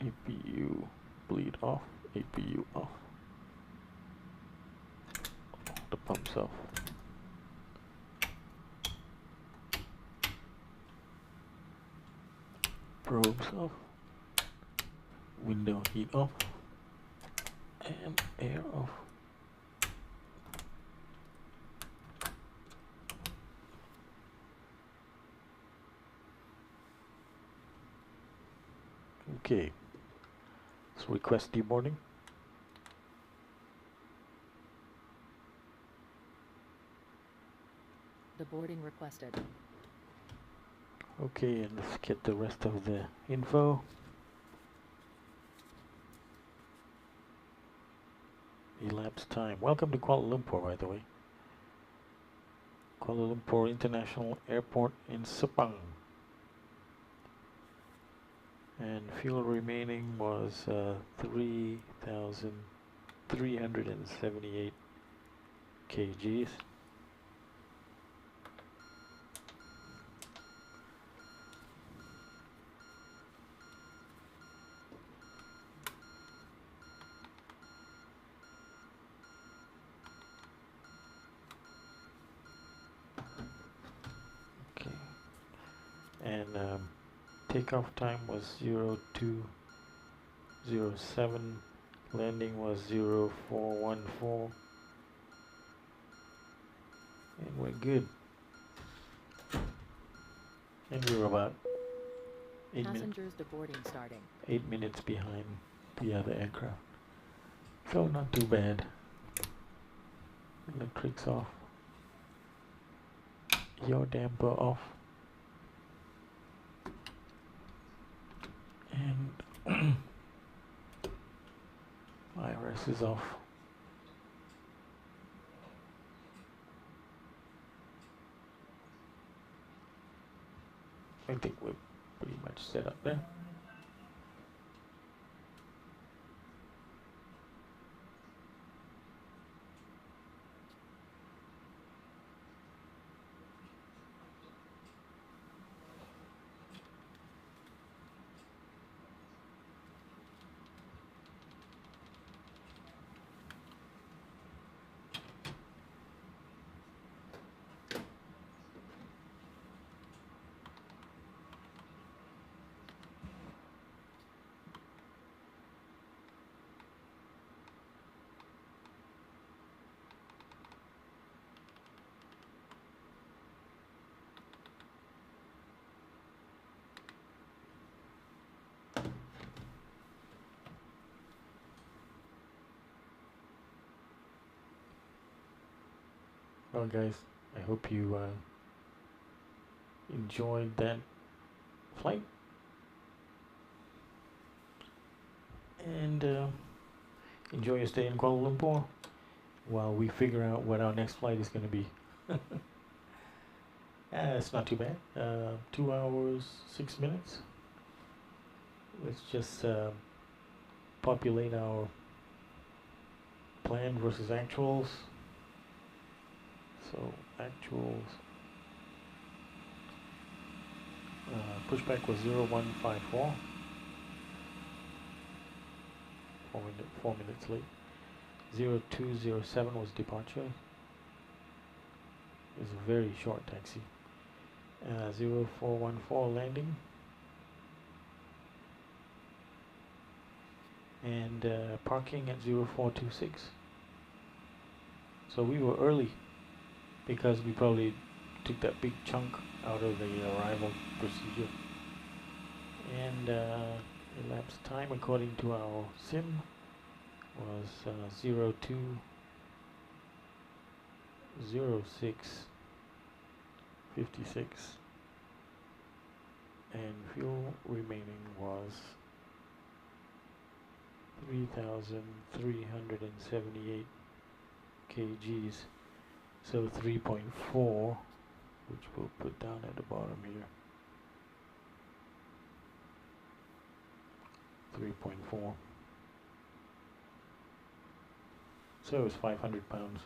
APU bleed off. APU off. The pumps off. Probes off. Window heat off. And air off. Okay, let's request deboarding. Deboarding requested. Okay, and let's get the rest of the info. Elapsed time. Welcome to Kuala Lumpur, by the way. Kuala Lumpur International Airport in Sepang. And fuel remaining was 3,378 kgs. Okay, and takeoff time was 0207, landing was 0414, and we're good. And we're about 8 minutes. Passengers deboarding starting. 8 minutes behind the other aircraft, so not too bad. Electrics off. Yaw damper off. And IRS is off. I think we're pretty much set up there. Well guys, I hope you enjoyed that flight, and enjoy your stay in Kuala Lumpur while we figure out what our next flight is going to be. It's not too bad. 2 hours 6 minutes. Let's just populate our plan versus actuals. So actuals, pushback was 0154, 4 minutes late. 0207 was departure. It was a very short taxi. 0414 landing, and parking at 0426. So we were early, because we probably took that big chunk out of the arrival procedure. And elapsed time according to our sim was 020656, and fuel remaining was 3,378 kgs. So 3.4, which we'll put down at the bottom here. 3.4. So it was 500 pounds,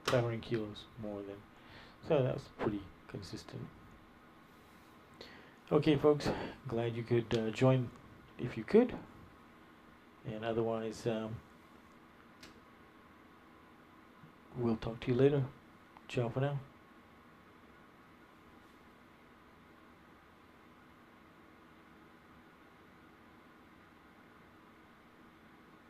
500 kilos more than. So that was pretty consistent. Okay, folks, glad you could join if you could. And otherwise, we'll talk to you later. Ciao for now.